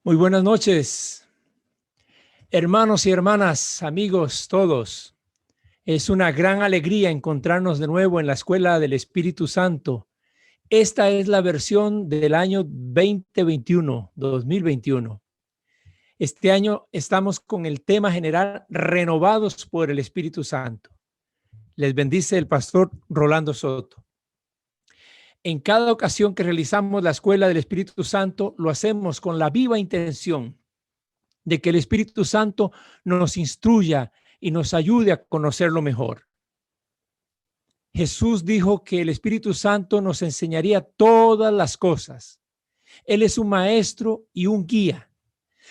Muy buenas noches, hermanos y hermanas, amigos todos. Es una gran alegría encontrarnos de nuevo en la Escuela del Espíritu Santo. Esta es la versión del año 2021. Este año estamos con el tema general Renovados por el Espíritu Santo. Les bendice el pastor Rolando Soto. En cada ocasión que realizamos la Escuela del Espíritu Santo, lo hacemos con la viva intención de que el Espíritu Santo nos instruya y nos ayude a conocerlo mejor. Jesús dijo que el Espíritu Santo nos enseñaría todas las cosas. Él es un maestro y un guía.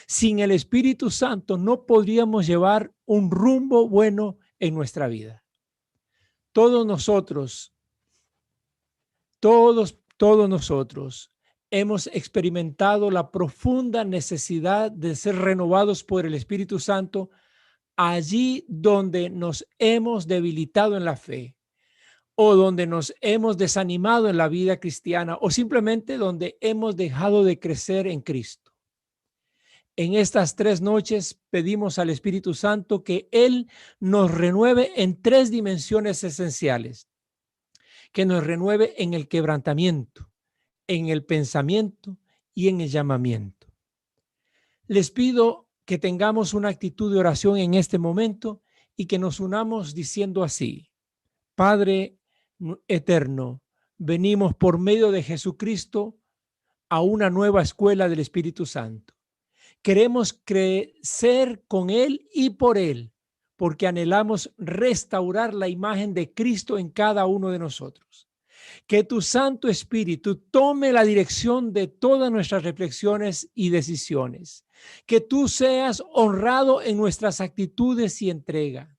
Sin el Espíritu Santo no podríamos llevar un rumbo bueno en nuestra vida. Todos nosotros hemos experimentado la profunda necesidad de ser renovados por el Espíritu Santo allí donde nos hemos debilitado en la fe o donde nos hemos desanimado en la vida cristiana o simplemente donde hemos dejado de crecer en Cristo. En estas 3 noches pedimos al Espíritu Santo que Él nos renueve en 3 dimensiones esenciales, que nos renueve en el quebrantamiento, en el pensamiento y en el llamamiento. Les pido que tengamos una actitud de oración en este momento y que nos unamos diciendo así: Padre eterno, venimos por medio de Jesucristo a una nueva escuela del Espíritu Santo. Queremos crecer con Él y por Él, porque anhelamos restaurar la imagen de Cristo en cada uno de nosotros. Que tu Santo Espíritu tome la dirección de todas nuestras reflexiones y decisiones. Que tú seas honrado en nuestras actitudes y entrega.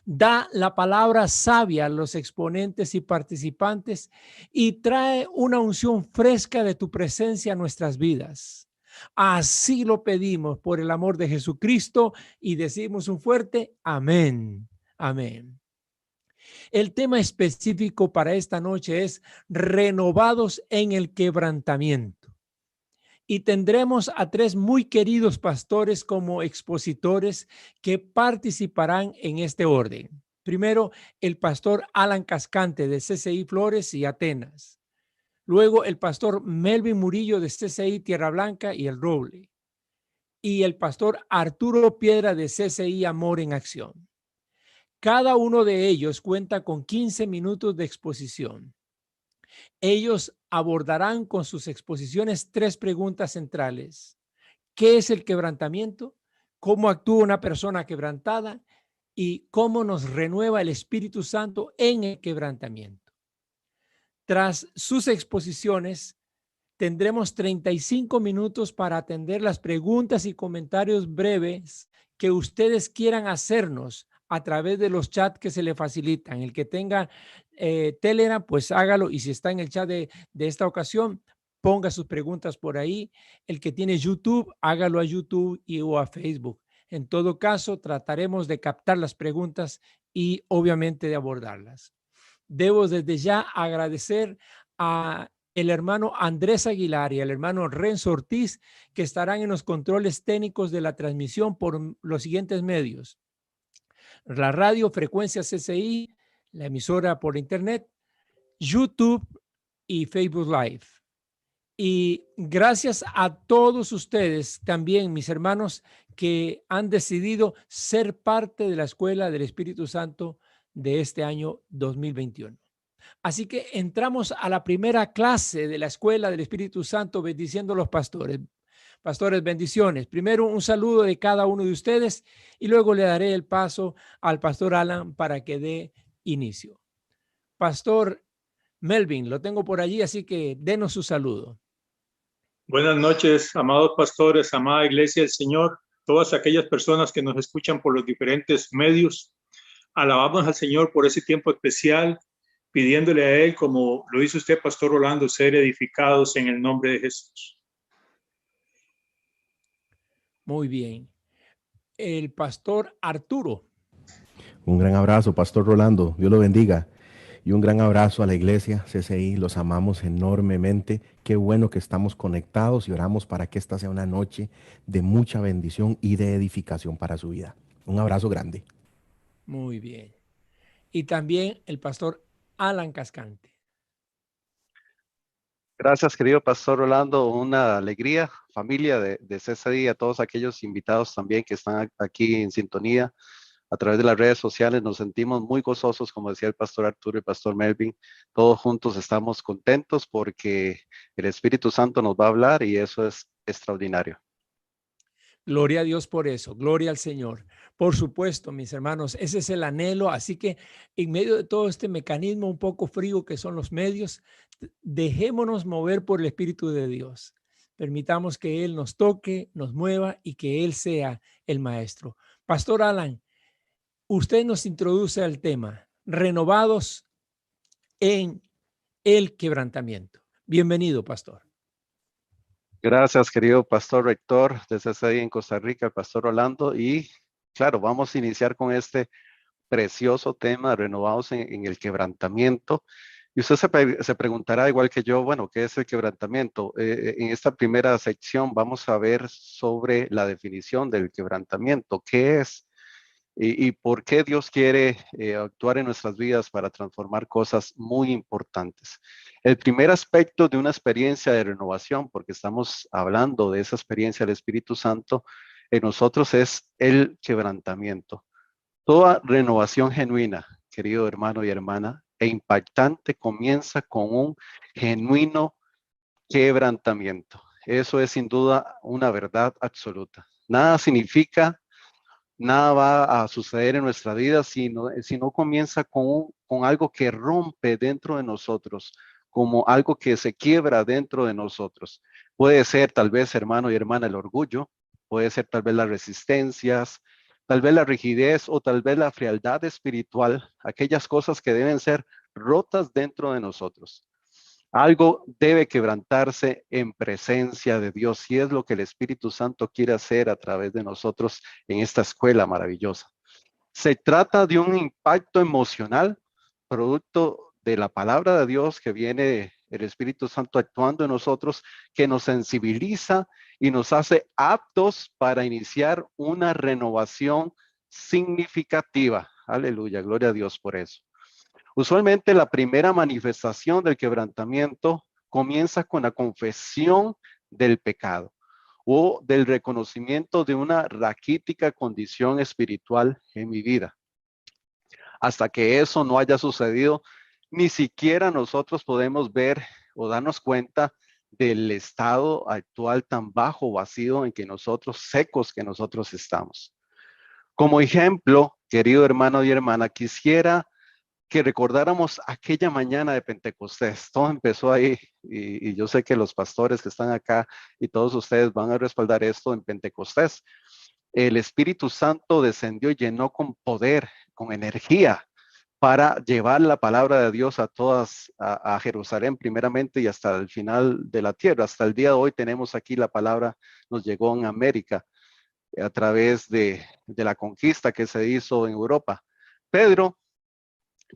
Da la palabra sabia a los exponentes y participantes y trae una unción fresca de tu presencia a nuestras vidas. Así lo pedimos por el amor de Jesucristo y decimos un fuerte amén. Amén. El tema específico para esta noche es renovados en el quebrantamiento. Y tendremos a 3 muy queridos pastores como expositores que participarán en este orden. Primero, el pastor Alan Cascante de CCI Flores y Atenas. Luego, el pastor Melvin Murillo de CCI Tierra Blanca y El Roble. Y el pastor Arturo Piedra de CCI Amor en Acción. Cada uno de ellos cuenta con 15 minutos de exposición. Ellos abordarán con sus exposiciones 3 preguntas centrales. ¿Qué es el quebrantamiento? ¿Cómo actúa una persona quebrantada? ¿Y cómo nos renueva el Espíritu Santo en el quebrantamiento? Tras sus exposiciones, tendremos 35 minutos para atender las preguntas y comentarios breves que ustedes quieran hacernos a través de los chats que se le facilitan. El que tenga Telegram, pues hágalo, y si está en el chat de esta ocasión, ponga sus preguntas por ahí. El que tiene YouTube, hágalo a YouTube o a Facebook. En todo caso, trataremos de captar las preguntas y obviamente de abordarlas. Debo desde ya agradecer a el hermano Andrés Aguilar y el hermano Renzo Ortiz, que estarán en los controles técnicos de la transmisión por los siguientes medios: la radio Frecuencia CCI, la emisora por internet, YouTube y Facebook Live. Y gracias a todos ustedes también, mis hermanos, que han decidido ser parte de la Escuela del Espíritu Santo de este año 2021. Así que entramos a la primera clase de la Escuela del Espíritu Santo, bendiciendo a los pastores. Pastores, bendiciones. Primero un saludo de cada uno de ustedes y luego le daré el paso al pastor Alan para que dé inicio. Pastor Melvin, lo tengo por allí, así que denos su saludo. Buenas noches, amados pastores, amada Iglesia del Señor, todas aquellas personas que nos escuchan por los diferentes medios. Alabamos al Señor por ese tiempo especial, pidiéndole a Él, como lo hizo usted, Pastor Rolando, ser edificados en el nombre de Jesús. Muy bien. El pastor Arturo. Un gran abrazo, Pastor Rolando. Dios lo bendiga. Y un gran abrazo a la iglesia CCI, los amamos enormemente. Qué bueno que estamos conectados y oramos para que esta sea una noche de mucha bendición y de edificación para su vida. Un abrazo grande. Muy bien. Y también el pastor Alan Cascante. Gracias, querido pastor Rolando. Una alegría, familia de CCI, a todos aquellos invitados también que están aquí en sintonía a través de las redes sociales. Nos sentimos muy gozosos, como decía el pastor Arturo y el pastor Melvin. Todos juntos estamos contentos porque el Espíritu Santo nos va a hablar y eso es extraordinario. Gloria a Dios por eso, gloria al Señor. Por supuesto, mis hermanos, ese es el anhelo. Así que en medio de todo este mecanismo un poco frío que son los medios, dejémonos mover por el Espíritu de Dios. Permitamos que Él nos toque, nos mueva y que Él sea el maestro. Pastor Alan, usted nos introduce al tema, renovados en el quebrantamiento. Bienvenido, pastor. Gracias, querido pastor rector de CCI en Costa Rica, el pastor Rolando. Y claro, vamos a iniciar con este precioso tema, renovados en el quebrantamiento. Y usted se preguntará, igual que yo, bueno, ¿qué es el quebrantamiento? En esta primera sección vamos a ver sobre la definición del quebrantamiento, qué es y por qué Dios quiere actuar en nuestras vidas para transformar cosas muy importantes. El primer aspecto de una experiencia de renovación, porque estamos hablando de esa experiencia del Espíritu Santo en nosotros, es el quebrantamiento. Toda renovación genuina, querido hermano y hermana, e impactante comienza con un genuino quebrantamiento. Eso es sin duda una verdad absoluta. Nada va a suceder en nuestra vida si no comienza con algo que rompe dentro de nosotros, como algo que se quiebra dentro de nosotros. Puede ser tal vez, hermano y hermana, el orgullo, puede ser tal vez las resistencias, tal vez la rigidez o tal vez la frialdad espiritual, aquellas cosas que deben ser rotas dentro de nosotros. Algo debe quebrantarse en presencia de Dios y es lo que el Espíritu Santo quiere hacer a través de nosotros en esta escuela maravillosa. Se trata de un impacto emocional, producto de la palabra de Dios que viene el Espíritu Santo actuando en nosotros, que nos sensibiliza y nos hace aptos para iniciar una renovación significativa. Aleluya, gloria a Dios por eso. Usualmente la primera manifestación del quebrantamiento comienza con la confesión del pecado o del reconocimiento de una raquítica condición espiritual en mi vida. Hasta que eso no haya sucedido, ni siquiera nosotros podemos ver o darnos cuenta del estado actual tan bajo, vacío en que nosotros, secos que nosotros estamos. Como ejemplo, querido hermano y hermana, quisiera que recordáramos aquella mañana de Pentecostés. Todo empezó ahí y yo sé que los pastores que están acá y todos ustedes van a respaldar esto en Pentecostés. El Espíritu Santo descendió y llenó con poder, con energía para llevar la palabra de Dios a Jerusalén primeramente y hasta el final de la tierra. Hasta el día de hoy tenemos aquí la palabra, nos llegó en América a través de la conquista que se hizo en Europa. Pedro,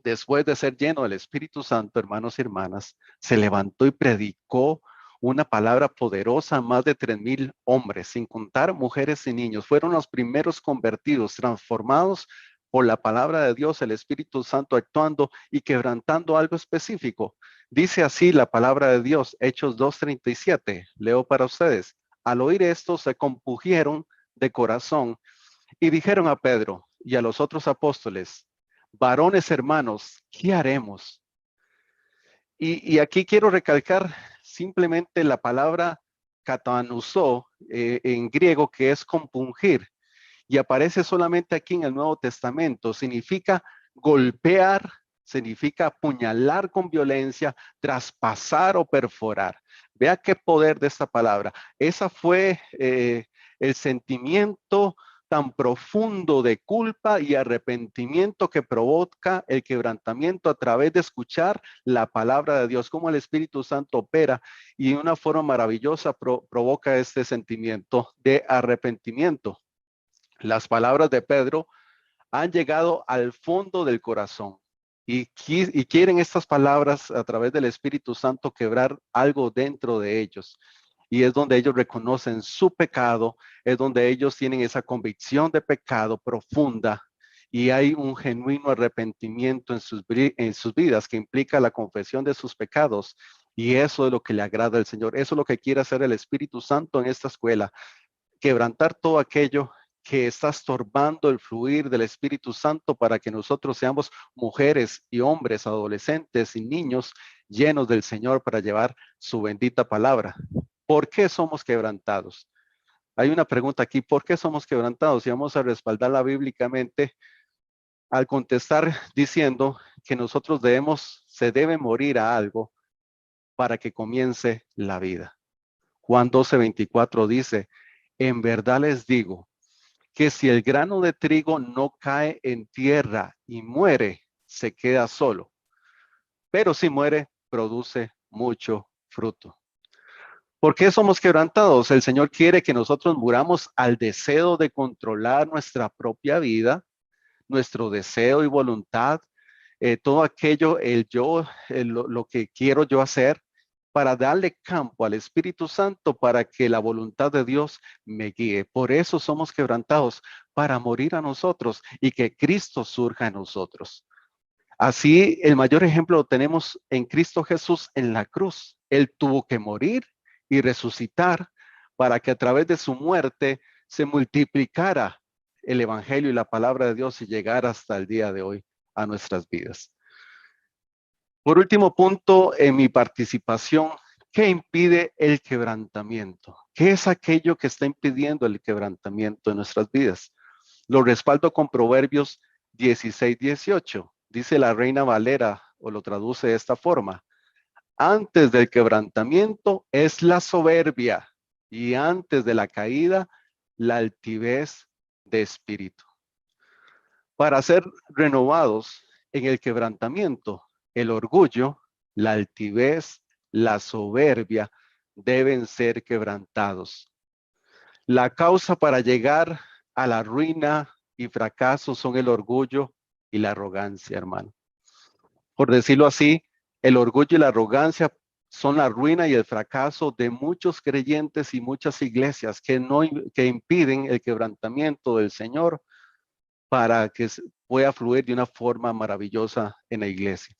después de ser lleno del Espíritu Santo, hermanos y hermanas, se levantó y predicó una palabra poderosa a más de 3,000 hombres, sin contar mujeres y niños. Fueron los primeros convertidos, transformados por la palabra de Dios, el Espíritu Santo actuando y quebrantando algo específico. Dice así la palabra de Dios, Hechos 2:37. Leo para ustedes. Al oír esto, se compungieron de corazón y dijeron a Pedro y a los otros apóstoles: varones hermanos, ¿qué haremos? Y aquí quiero recalcar simplemente la palabra katanusó en griego, que es compungir, y aparece solamente aquí en el Nuevo Testamento. Significa golpear, significa apuñalar con violencia, traspasar o perforar. Vea qué poder de esta palabra. Esa fue el sentimiento tan profundo de culpa y arrepentimiento que provoca el quebrantamiento a través de escuchar la palabra de Dios, como el Espíritu Santo opera y de una forma maravillosa provoca este sentimiento de arrepentimiento. Las palabras de Pedro han llegado al fondo del corazón y quieren estas palabras a través del Espíritu Santo quebrar algo dentro de ellos. Y es donde ellos reconocen su pecado, es donde ellos tienen esa convicción de pecado profunda y hay un genuino arrepentimiento en sus vidas que implica la confesión de sus pecados. Y eso es lo que le agrada al Señor. Eso es lo que quiere hacer el Espíritu Santo en esta escuela. Quebrantar todo aquello que está estorbando el fluir del Espíritu Santo para que nosotros seamos mujeres y hombres, adolescentes y niños llenos del Señor para llevar su bendita palabra. ¿Por qué somos quebrantados? Hay una pregunta aquí, ¿por qué somos quebrantados? Y vamos a respaldarla bíblicamente al contestar diciendo que nosotros se debe morir a algo para que comience la vida. Juan 12:24 dice, en verdad les digo que si el grano de trigo no cae en tierra y muere, se queda solo. Pero si muere, produce mucho fruto. ¿Por qué somos quebrantados? El Señor quiere que nosotros muramos al deseo de controlar nuestra propia vida, nuestro deseo y voluntad, todo aquello, lo que quiero yo hacer, para darle campo al Espíritu Santo para que la voluntad de Dios me guíe. Por eso somos quebrantados, para morir a nosotros y que Cristo surja en nosotros. Así, el mayor ejemplo lo tenemos en Cristo Jesús en la cruz. Él tuvo que morir y resucitar para que a través de su muerte se multiplicara el evangelio y la palabra de Dios y llegara hasta el día de hoy a nuestras vidas. Por último punto en mi participación, ¿qué impide el quebrantamiento? ¿Qué es aquello que está impidiendo el quebrantamiento en nuestras vidas? Lo respaldo con Proverbios 16:18. Dice la Reina Valera, o lo traduce de esta forma: antes del quebrantamiento es la soberbia, y antes de la caída, la altivez de espíritu. Para ser renovados en el quebrantamiento, el orgullo, la altivez, la soberbia deben ser quebrantados. La causa para llegar a la ruina y fracaso son el orgullo y la arrogancia, hermano. Por decirlo así, el orgullo y la arrogancia son la ruina y el fracaso de muchos creyentes y muchas iglesias que impiden el quebrantamiento del Señor para que pueda fluir de una forma maravillosa en la iglesia.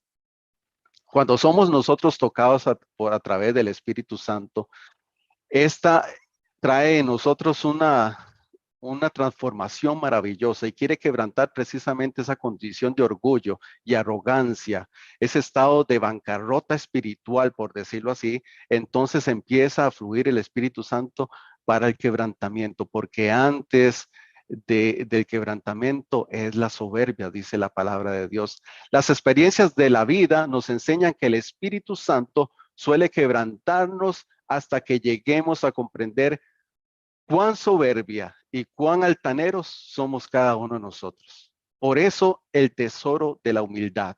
Cuando somos nosotros tocados a través del Espíritu Santo, esta trae en nosotros una transformación maravillosa y quiere quebrantar precisamente esa condición de orgullo y arrogancia, ese estado de bancarrota espiritual, por decirlo así. Entonces empieza a fluir el Espíritu Santo para el quebrantamiento, porque antes del quebrantamiento es la soberbia, dice la palabra de Dios. Las experiencias de la vida nos enseñan que el Espíritu Santo suele quebrantarnos hasta que lleguemos a comprender cuán soberbia y cuán altaneros somos cada uno de nosotros. Por eso el tesoro de la humildad.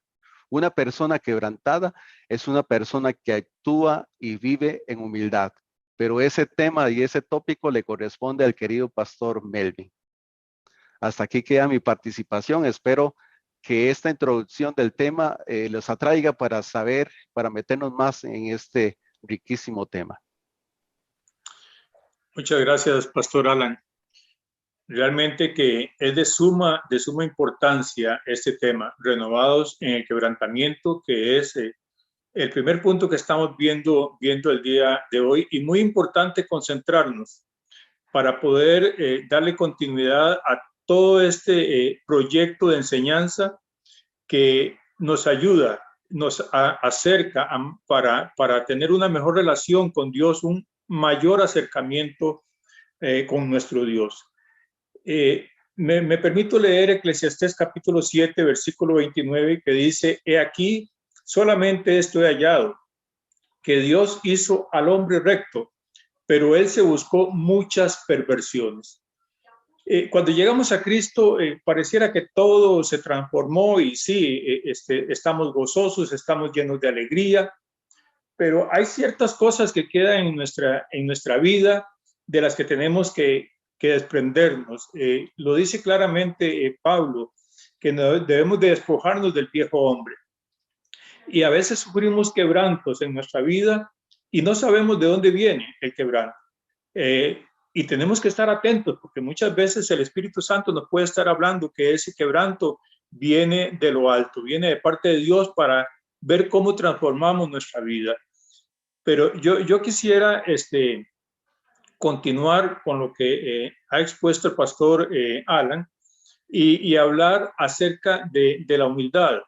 Una persona quebrantada es una persona que actúa y vive en humildad. Pero ese tema y ese tópico le corresponde al querido pastor Melvin. Hasta aquí queda mi participación. Espero que esta introducción del tema los atraiga para saber, para meternos más en este riquísimo tema. Muchas gracias, Pastor Alan. Realmente que es de suma importancia este tema, renovados en el quebrantamiento, que es el primer punto que estamos viendo el día de hoy, y muy importante concentrarnos para poder darle continuidad a todo este proyecto de enseñanza que nos ayuda, nos acerca para tener una mejor relación con Dios, un mayor acercamiento con nuestro Dios. Me permito leer Eclesiastés capítulo 7, versículo 29, que dice: he aquí, solamente esto he hallado, que Dios hizo al hombre recto, pero él se buscó muchas perversiones. Cuando llegamos a Cristo, pareciera que todo se transformó y sí, estamos gozosos, estamos llenos de alegría, pero hay ciertas cosas que quedan en nuestra vida de las que tenemos que desprendernos. Lo dice claramente Pablo, que debemos de despojarnos del viejo hombre. Y a veces sufrimos quebrantos en nuestra vida y no sabemos de dónde viene el quebranto. Y tenemos que estar atentos, porque muchas veces el Espíritu Santo nos puede estar hablando que ese quebranto viene de lo alto, viene de parte de Dios para ver cómo transformamos nuestra vida. Pero yo quisiera continuar con lo que ha expuesto el pastor Alan y hablar acerca de la humildad.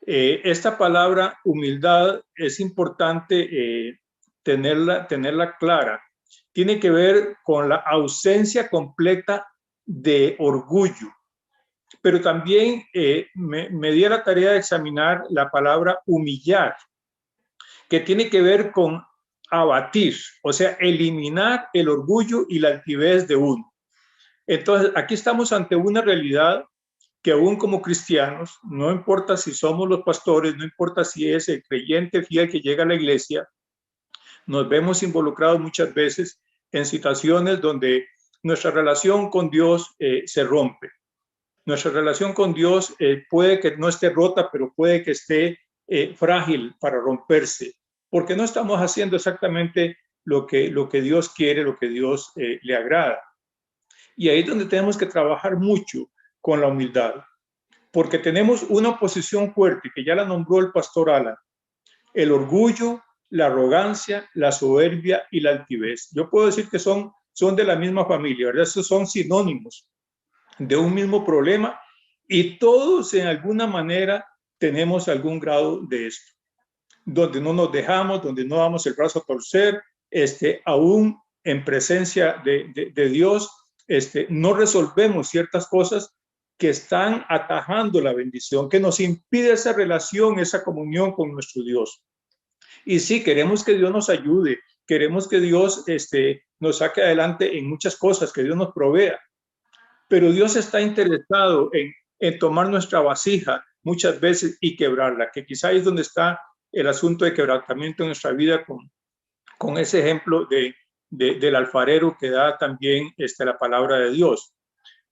Esta palabra humildad es importante tenerla clara. Tiene que ver con la ausencia completa de orgullo. Pero también me di a la tarea de examinar la palabra humillar, que tiene que ver con abatir, o sea, eliminar el orgullo y la altivez de uno. Entonces, aquí estamos ante una realidad que aún como cristianos, no importa si somos los pastores, no importa si es el creyente fiel que llega a la iglesia, nos vemos involucrados muchas veces en situaciones donde nuestra relación con Dios se rompe. Nuestra relación con Dios puede que no esté rota, pero puede que esté frágil para romperse, porque no estamos haciendo exactamente lo que Dios quiere, lo que Dios le agrada. Y ahí es donde tenemos que trabajar mucho con la humildad, porque tenemos una oposición fuerte que ya la nombró el pastor Alan: el orgullo, la arrogancia, la soberbia y la altivez. Yo puedo decir que son de la misma familia, ¿verdad? Estos son sinónimos de un mismo problema y todos en alguna manera tenemos algún grado de esto, donde no nos dejamos, donde no damos el brazo a torcer, aún en presencia de Dios, no resolvemos ciertas cosas que están atajando la bendición, que nos impide esa relación, esa comunión con nuestro Dios. Y sí, queremos que Dios nos ayude, queremos que Dios nos saque adelante en muchas cosas, que Dios nos provea, pero Dios está interesado en tomar nuestra vasija muchas veces y quebrarla, que quizá es donde está el asunto de quebrantamiento en nuestra vida con ese ejemplo del alfarero que da también la palabra de Dios.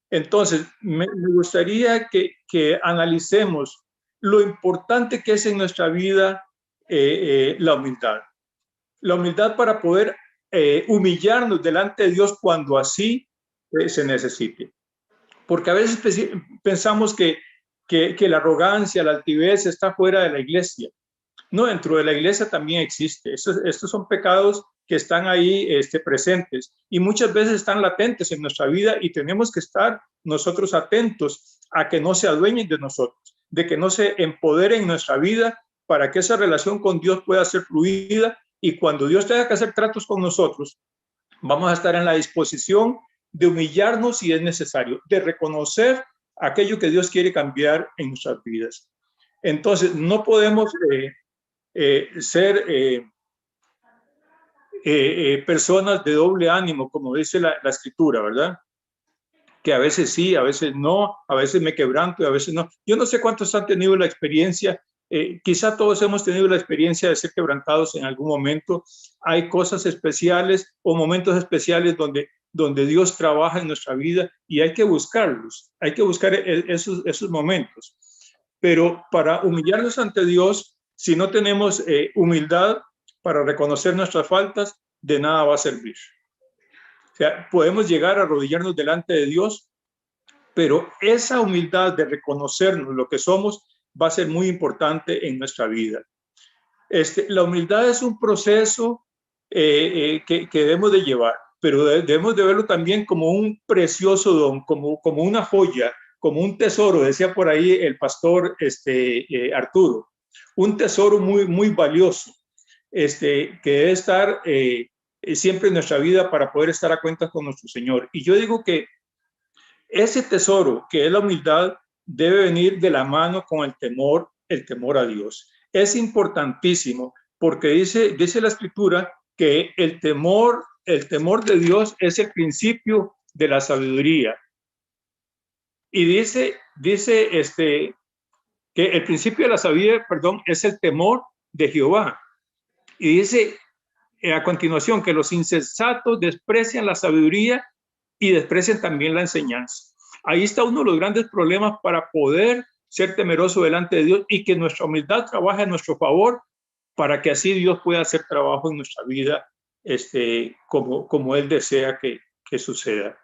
Entonces, me gustaría que analicemos lo importante que es en nuestra vida la humildad. La humildad para poder humillarnos delante de Dios cuando así se necesite. Porque a veces pensamos que la arrogancia, la altivez está fuera de la iglesia. No, dentro de la iglesia también existe. Estos son pecados que están ahí presentes y muchas veces están latentes en nuestra vida y tenemos que estar nosotros atentos a que no se adueñen de nosotros, de que no se empoderen en nuestra vida para que esa relación con Dios pueda ser fluida y cuando Dios tenga que hacer tratos con nosotros, vamos a estar en la disposición de humillarnos si es necesario, de reconocer aquello que Dios quiere cambiar en nuestras vidas. Entonces, no podemos ser personas de doble ánimo, como dice la escritura, ¿verdad? Que a veces sí, a veces no, a veces me quebranto y a veces no. Yo no sé cuántos han tenido la experiencia, quizá todos hemos tenido la experiencia de ser quebrantados en algún momento. Hay cosas especiales o momentos especiales donde Dios trabaja en nuestra vida y hay que buscarlos, hay que buscar esos momentos. Pero para humillarnos ante Dios, si no tenemos humildad para reconocer nuestras faltas, de nada va a servir. O sea, podemos llegar a arrodillarnos delante de Dios, pero esa humildad de reconocernos lo que somos va a ser muy importante en nuestra vida. La humildad es un proceso que debemos de llevar, pero debemos de verlo también como un precioso don, como una joya, como un tesoro, decía por ahí el pastor Arturo, un tesoro muy, muy valioso, que debe estar siempre en nuestra vida para poder estar a cuentas con nuestro Señor. Y yo digo que ese tesoro, que es la humildad, debe venir de la mano con el temor a Dios. Es importantísimo porque dice la Escritura que el temor de Dios es el principio de la sabiduría. Y dice que el principio de la sabiduría, es el temor de Jehová. Y dice a continuación que los insensatos desprecian la sabiduría y desprecian también la enseñanza. Ahí está uno de los grandes problemas para poder ser temeroso delante de Dios y que nuestra humildad trabaje a nuestro favor para que así Dios pueda hacer trabajo en nuestra vida como Él desea que suceda.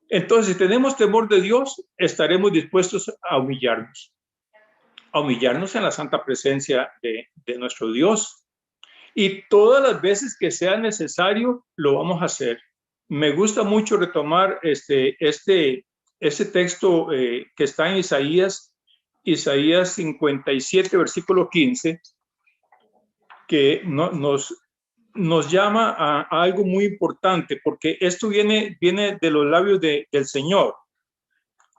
Entonces, si tenemos temor de Dios, estaremos dispuestos a humillarnos en la santa presencia de nuestro Dios. Y todas las veces que sea necesario, lo vamos a hacer. Me gusta mucho retomar este texto que está en Isaías 57, versículo 15, que nos llama a algo muy importante, porque esto viene de los labios del Señor.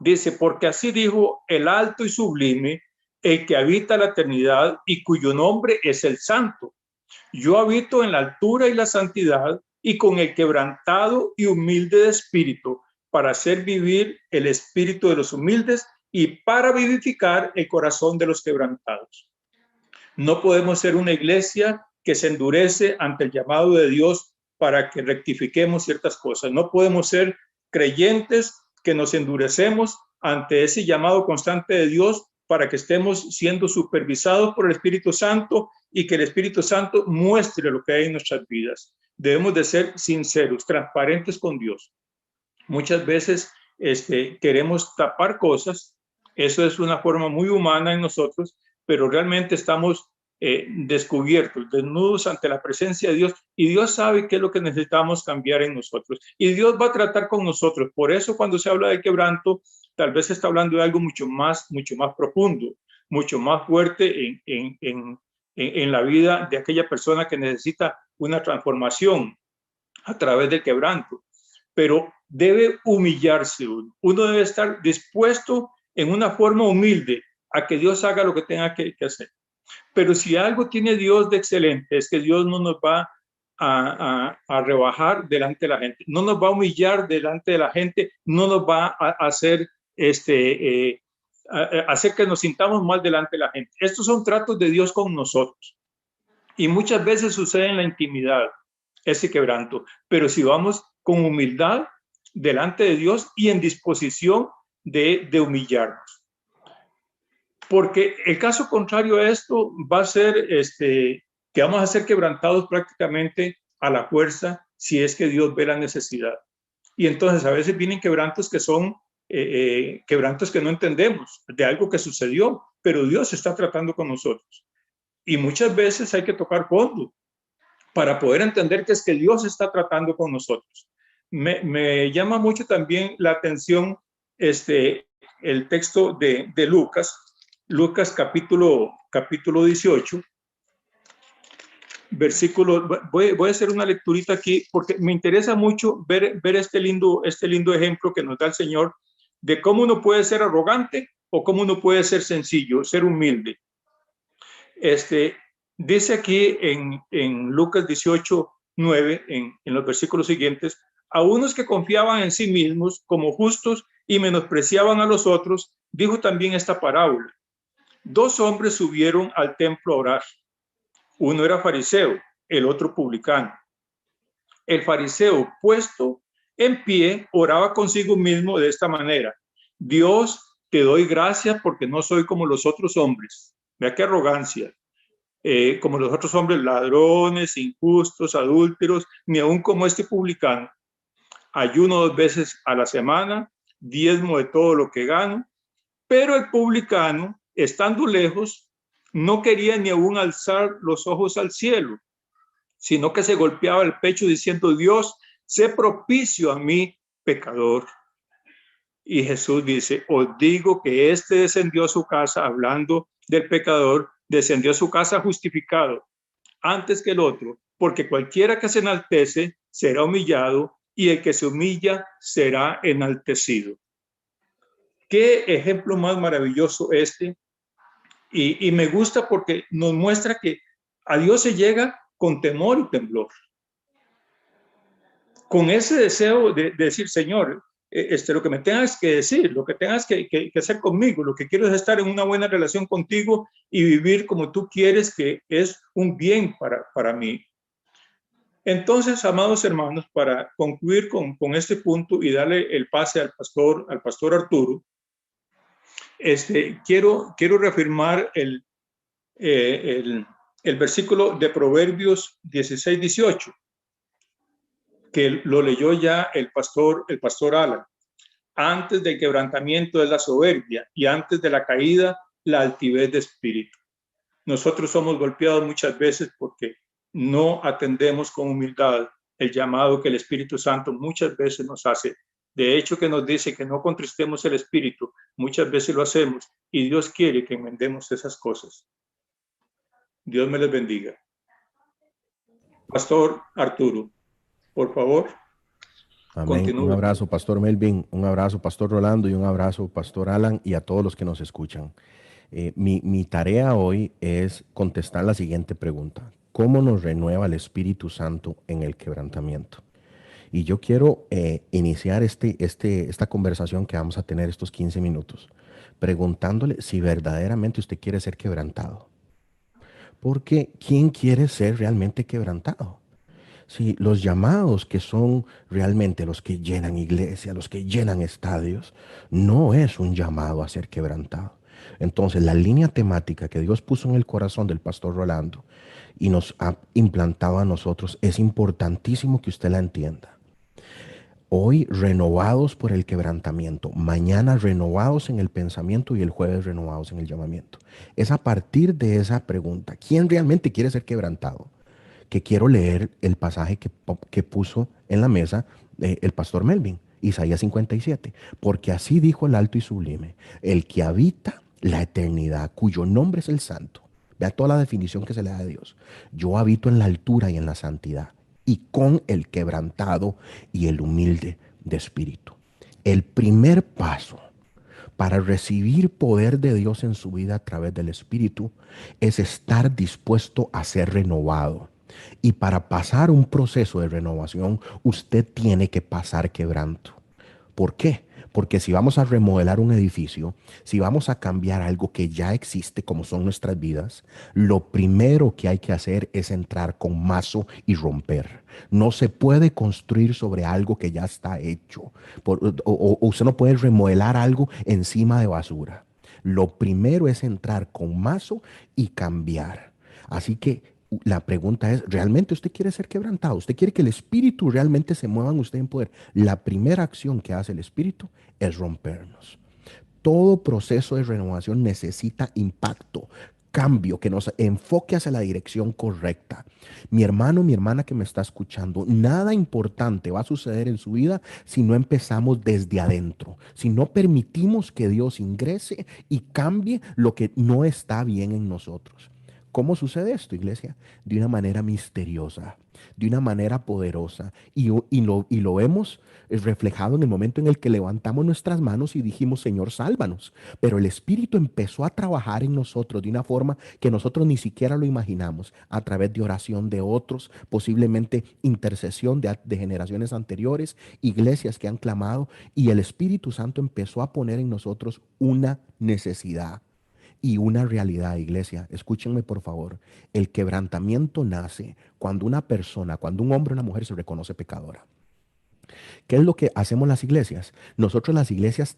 Dice, porque así dijo el alto y sublime, el que habita la eternidad y cuyo nombre es el Santo. Yo habito en la altura y la santidad y con el quebrantado y humilde de espíritu, para hacer vivir el espíritu de los humildes y para vivificar el corazón de los quebrantados. No podemos ser una iglesia que se endurece ante el llamado de Dios para que rectifiquemos ciertas cosas. No podemos ser creyentes que nos endurecemos ante ese llamado constante de Dios para que estemos siendo supervisados por el Espíritu Santo y que el Espíritu Santo muestre lo que hay en nuestras vidas. Debemos de ser sinceros, transparentes con Dios. Muchas veces queremos tapar cosas. Eso es una forma muy humana en nosotros, pero realmente estamos descubiertos, desnudos ante la presencia de Dios, y Dios sabe qué es lo que necesitamos cambiar en nosotros, y Dios va a tratar con nosotros. Por eso cuando se habla de quebranto, tal vez se está hablando de algo mucho más profundo, mucho más fuerte en la vida de aquella persona que necesita una transformación a través del quebranto. Pero debe humillarse uno debe estar dispuesto en una forma humilde a que Dios haga lo que tenga que hacer. Pero si algo tiene Dios de excelente, es que Dios no nos va a rebajar delante de la gente, no nos va a humillar delante de la gente, no nos va a hacer hacer que nos sintamos mal delante de la gente. Estos son tratos de Dios con nosotros. Y muchas veces sucede en la intimidad ese quebranto. Pero si vamos con humildad delante de Dios y en disposición de humillarnos. Porque el caso contrario a esto va a ser que vamos a ser quebrantados prácticamente a la fuerza si es que Dios ve la necesidad. Y entonces a veces vienen quebrantos que son quebrantos que no entendemos, de algo que sucedió, pero Dios está tratando con nosotros. Y muchas veces hay que tocar fondo para poder entender que es que Dios está tratando con nosotros. Me llama mucho también la atención el texto de Lucas capítulo 18, versículo, voy a hacer una lecturita aquí porque me interesa mucho ver este lindo ejemplo que nos da el Señor de cómo uno puede ser arrogante o cómo uno puede ser sencillo, ser humilde. Dice aquí en Lucas 18:9, en los versículos siguientes, a unos que confiaban en sí mismos como justos y menospreciaban a los otros, dijo también esta parábola. 2 hombres subieron al templo a orar. Uno era fariseo, el otro publicano. El fariseo, puesto en pie, oraba consigo mismo de esta manera: Dios, te doy gracias porque no soy como los otros hombres. Vea qué arrogancia. Como los otros hombres, ladrones, injustos, adúlteros, ni aún como este publicano. Ayuno 2 veces a la semana, diezmo de todo lo que gano. Pero el publicano, estando lejos, no quería ni aún alzar los ojos al cielo, sino que se golpeaba el pecho diciendo: Dios, sé propicio a mí, pecador. Y Jesús dice: os digo que descendió a su casa, hablando del pecador, descendió a su casa justificado antes que el otro, porque cualquiera que se enaltece será humillado, y el que se humilla será enaltecido. Qué ejemplo más maravilloso y me gusta porque nos muestra que a Dios se llega con temor y temblor, con ese deseo de decir: Señor, lo que me tengas que decir, lo que tengas que hacer conmigo, lo que quiero es estar en una buena relación contigo y vivir como tú quieres, que es un bien para mí. Entonces, amados hermanos, para concluir con este punto y darle el pase al pastor Arturo, Quiero reafirmar el versículo de Proverbios 16-18, que lo leyó ya el pastor Alan. Antes del quebrantamiento es la soberbia, y antes de la caída, la altivez de espíritu. Nosotros somos golpeados muchas veces porque no atendemos con humildad el llamado que el Espíritu Santo muchas veces nos hace. De hecho, que nos dice que no contristemos el Espíritu, muchas veces lo hacemos, y Dios quiere que enmendemos esas cosas. Dios me les bendiga. Pastor Arturo, por favor. Amén. Continúe. Un abrazo, Pastor Melvin, un abrazo, Pastor Rolando, y un abrazo, Pastor Alan, y a todos los que nos escuchan. Mi tarea hoy es contestar la siguiente pregunta: ¿cómo nos renueva el Espíritu Santo en el quebrantamiento? Y yo quiero iniciar esta conversación que vamos a tener estos 15 minutos preguntándole si verdaderamente usted quiere ser quebrantado. Porque ¿quién quiere ser realmente quebrantado? Si los llamados que son realmente los que llenan iglesia, los que llenan estadios, no es un llamado a ser quebrantado. Entonces, la línea temática que Dios puso en el corazón del pastor Rolando y nos ha implantado a nosotros, es importantísimo que usted la entienda. Hoy renovados por el quebrantamiento, mañana renovados en el pensamiento y el jueves renovados en el llamamiento. Es a partir de esa pregunta: ¿quién realmente quiere ser quebrantado?, que quiero leer el pasaje que puso en la mesa el pastor Melvin, Isaías 57. Porque así dijo el alto y sublime, el que habita la eternidad, cuyo nombre es el Santo. Vea toda la definición que se le da a Dios. Yo habito en la altura y en la santidad, y con el quebrantado y el humilde de espíritu. El primer paso para recibir poder de Dios en su vida a través del Espíritu es estar dispuesto a ser renovado. Y para pasar un proceso de renovación, usted tiene que pasar quebranto. ¿Por qué? Porque si vamos a remodelar un edificio, si vamos a cambiar algo que ya existe como son nuestras vidas, lo primero que hay que hacer es entrar con mazo y romper. No se puede construir sobre algo que ya está hecho. O usted no puede remodelar algo encima de basura. Lo primero es entrar con mazo y cambiar. Así que la pregunta es: ¿realmente usted quiere ser quebrantado? ¿Usted quiere que el Espíritu realmente se mueva en usted en poder? La primera acción que hace el Espíritu es rompernos. Todo proceso de renovación necesita impacto, cambio, que nos enfoque hacia la dirección correcta. Mi hermano, mi hermana que me está escuchando, nada importante va a suceder en su vida si no empezamos desde adentro, si no permitimos que Dios ingrese y cambie lo que no está bien en nosotros. ¿Cómo sucede esto, iglesia? De una manera misteriosa, de una manera poderosa. Y lo vemos reflejado en el momento en el que levantamos nuestras manos y dijimos: Señor, sálvanos. Pero el Espíritu empezó a trabajar en nosotros de una forma que nosotros ni siquiera lo imaginamos, a través de oración de otros, posiblemente intercesión de generaciones anteriores, iglesias que han clamado, y el Espíritu Santo empezó a poner en nosotros una necesidad y una realidad, iglesia. Escúchenme, por favor. El quebrantamiento nace cuando una persona, cuando un hombre o una mujer se reconoce pecadora. ¿Qué es lo que hacemos las iglesias? Nosotros las iglesias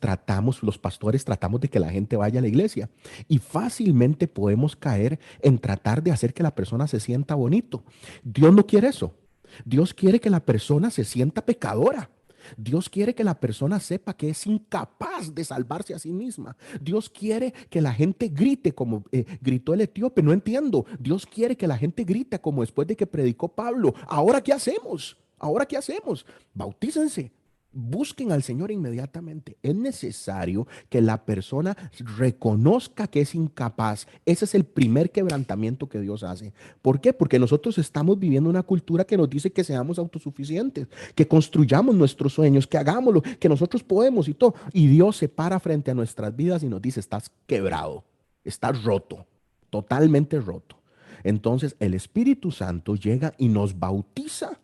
los pastores tratamos de que la gente vaya a la iglesia, y fácilmente podemos caer en tratar de hacer que la persona se sienta bonito. Dios no quiere eso. Dios quiere que la persona se sienta pecadora. Dios quiere que la persona sepa que es incapaz de salvarse a sí misma. Dios quiere que la gente grite como gritó el etíope: no entiendo. Dios quiere que la gente grite como después de que predicó Pablo: ¿ahora qué hacemos? ¿Ahora qué hacemos? Bautícense. Busquen al Señor inmediatamente. Es necesario que la persona reconozca que es incapaz. Ese es el primer quebrantamiento que Dios hace. ¿Por qué? Porque nosotros estamos viviendo una cultura que nos dice que seamos autosuficientes, que construyamos nuestros sueños, que hagámoslo, que nosotros podemos y todo. Y Dios se para frente a nuestras vidas y nos dice: estás quebrado, estás roto, totalmente roto. Entonces el Espíritu Santo llega y nos bautiza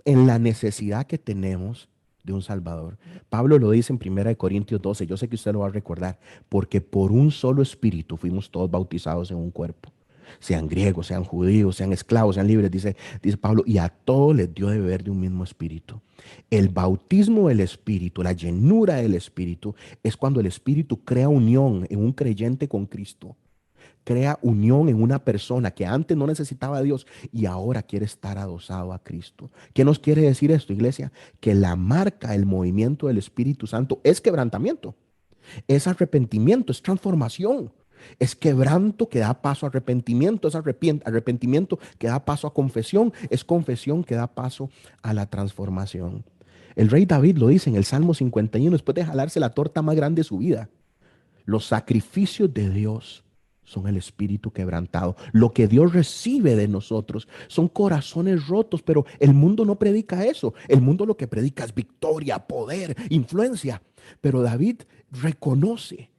en la necesidad que tenemos de un Salvador. Pablo lo dice en 1 Corintios 12, yo sé que usted lo va a recordar: porque por un solo Espíritu fuimos todos bautizados en un cuerpo. sean griegos, sean judíos, sean esclavos, sean libres, dice Pablo, y a todos les dio de beber de un mismo espíritu. El bautismo del espíritu, la llenura del espíritu, es cuando el espíritu crea unión en un creyente con Cristo. Crea unión en una persona que antes no necesitaba a Dios y ahora quiere estar adosado a Cristo. ¿Qué nos quiere decir esto, iglesia? Que la marca, el movimiento del Espíritu Santo es quebrantamiento, es arrepentimiento, es transformación. Es quebranto que da paso a arrepentimiento, es arrepentimiento que da paso a confesión, es confesión que da paso a la transformación. El rey David lo dice en el Salmo 51, después de jalarse la torta más grande de su vida. Los sacrificios de Dios son el espíritu quebrantado. Lo que Dios recibe de nosotros son corazones rotos, pero el mundo no predica eso. El mundo lo que predica es victoria, poder, influencia. Pero David reconoce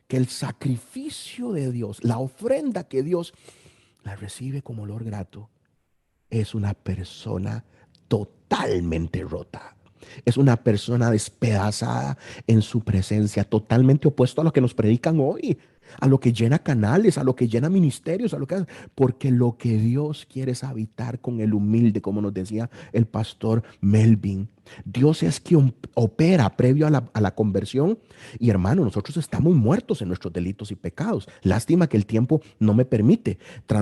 que el sacrificio de Dios, la ofrenda que Dios la recibe como olor grato, es una persona totalmente rota. Es una persona despedazada en su presencia, totalmente opuesto a lo que nos predican hoy, a lo que llena canales, a lo que llena ministerios, porque lo que Dios quiere es habitar con el humilde, como nos decía el pastor Melvin. Dios es quien opera previo a la conversión. Y hermano, nosotros estamos muertos en nuestros delitos y pecados. Lástima que el tiempo no me permite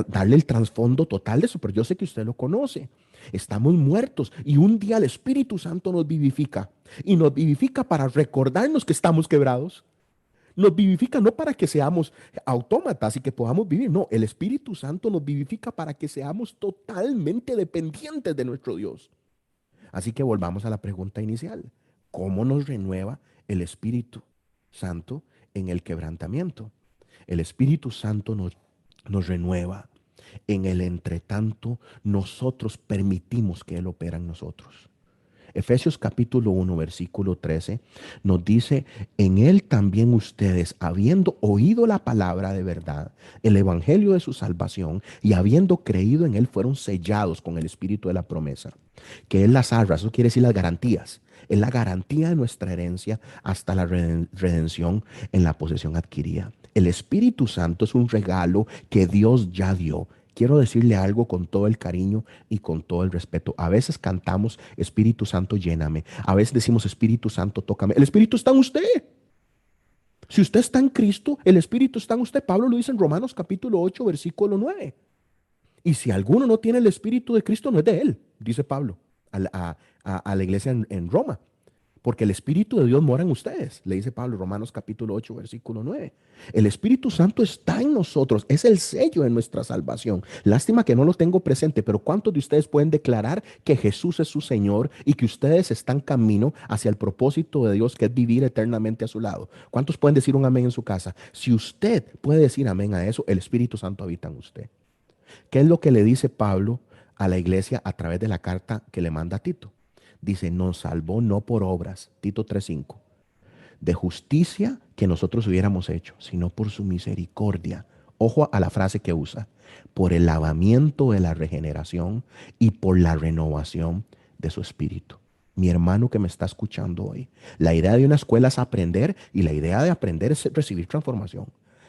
darle el trasfondo total de eso, pero yo sé que usted lo conoce. Estamos muertos y un día el Espíritu Santo nos vivifica. Y nos vivifica para recordarnos que estamos quebrados. Nos vivifica no para que seamos autómatas y que podamos vivir. No, el Espíritu Santo nos vivifica para que seamos totalmente dependientes de nuestro Dios. Así que volvamos a la pregunta inicial. ¿Cómo nos renueva el Espíritu Santo en el quebrantamiento? El Espíritu Santo nos renueva. En el entretanto, nosotros permitimos que Él opera en nosotros. Efesios capítulo 1, versículo 13, nos dice, en Él también ustedes, habiendo oído la palabra de verdad, el evangelio de su salvación, y habiendo creído en Él, fueron sellados con el espíritu de la promesa, que es las arras, eso quiere decir las garantías. Es la garantía de nuestra herencia hasta la redención en la posesión adquirida. El Espíritu Santo es un regalo que Dios ya dio. Quiero decirle algo con todo el cariño y con todo el respeto. A veces cantamos, Espíritu Santo, lléname. A veces decimos, Espíritu Santo, tócame. El Espíritu está en usted. Si usted está en Cristo, el Espíritu está en usted. Pablo lo dice en Romanos capítulo 8, versículo 9. Y si alguno no tiene el Espíritu de Cristo, no es de él, dice Pablo a la iglesia en Roma. Porque el Espíritu de Dios mora en ustedes, le dice Pablo, Romanos capítulo 8, versículo 9. El Espíritu Santo está en nosotros, es el sello de nuestra salvación. Lástima que no lo tengo presente, pero ¿cuántos de ustedes pueden declarar que Jesús es su Señor y que ustedes están camino hacia el propósito de Dios, que es vivir eternamente a su lado? ¿Cuántos pueden decir un amén en su casa? Si usted puede decir amén a eso, el Espíritu Santo habita en usted. ¿Qué es lo que le dice Pablo a la iglesia a través de la carta que le manda a Tito? Dice, nos salvó no por obras, Tito 3:5, de justicia que nosotros hubiéramos hecho, sino por su misericordia. Ojo a la frase que usa, por el lavamiento de la regeneración y por la renovación de su espíritu. Mi hermano que me está escuchando hoy, la idea de una escuela es aprender, y la idea de aprender es recibir transformación.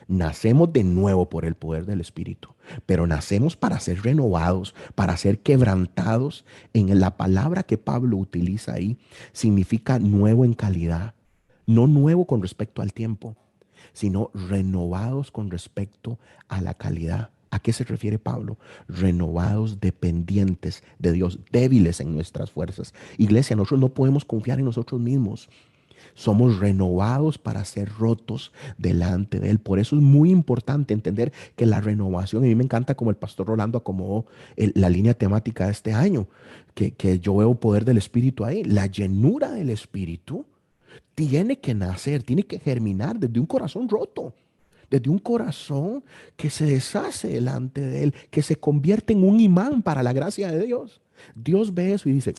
Nacemos de nuevo por el poder del Espíritu, pero nacemos para ser renovados, para ser quebrantados. En la palabra que Pablo utiliza ahí, significa nuevo en calidad, no nuevo con respecto al tiempo, sino renovados con respecto a la calidad. ¿A qué se refiere Pablo? Renovados, dependientes de Dios, débiles en nuestras fuerzas. Iglesia, nosotros no podemos confiar en nosotros mismos. Somos renovados para ser rotos delante de Él. Por eso es muy importante entender que la renovación, a mí me encanta como el pastor Rolando acomodó la línea temática de este año, que yo veo poder del Espíritu ahí. La llenura del Espíritu tiene que nacer, tiene que germinar desde un corazón roto. Desde un corazón que se deshace delante de Él, que se convierte en un imán para la gracia de Dios. Dios ve eso y dice,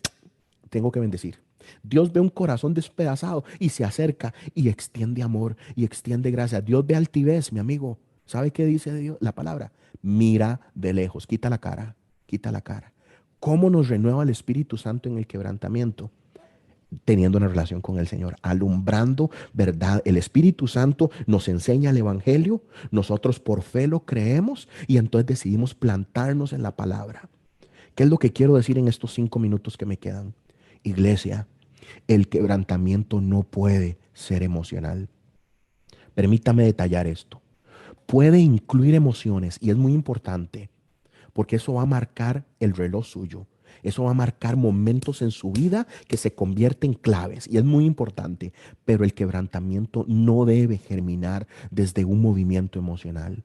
tengo que bendecir. Dios ve un corazón despedazado y se acerca y extiende amor y extiende gracia. Dios ve altivez, mi amigo. ¿Sabe qué dice Dios? La palabra, mira de lejos, quita la cara, quita la cara. ¿Cómo nos renueva el Espíritu Santo en el quebrantamiento? teniendo una relación con el Señor, alumbrando verdad. El Espíritu Santo nos enseña el Evangelio, nosotros por fe lo creemos y entonces decidimos plantarnos en la palabra. ¿Qué es lo que quiero decir en estos 5 minutos que me quedan? Iglesia, el quebrantamiento no puede ser emocional. Permítame detallar esto. Puede incluir emociones y es muy importante porque eso va a marcar el reloj suyo. Eso va a marcar momentos en su vida que se convierten en claves y es muy importante, pero el quebrantamiento no debe germinar desde un movimiento emocional.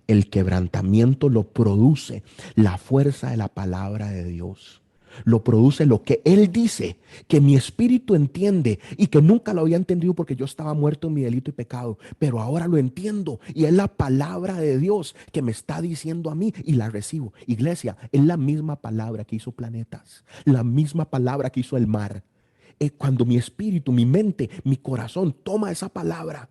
El quebrantamiento lo produce la fuerza de la palabra de Dios. Lo produce lo que Él dice, que mi espíritu entiende y que nunca lo había entendido porque yo estaba muerto en mi delito y pecado, pero ahora lo entiendo y es la palabra de Dios que me está diciendo a mí y la recibo. Iglesia, es la misma palabra que hizo planetas, la misma palabra que hizo el mar. Cuando mi espíritu, mi mente, mi corazón toma esa palabra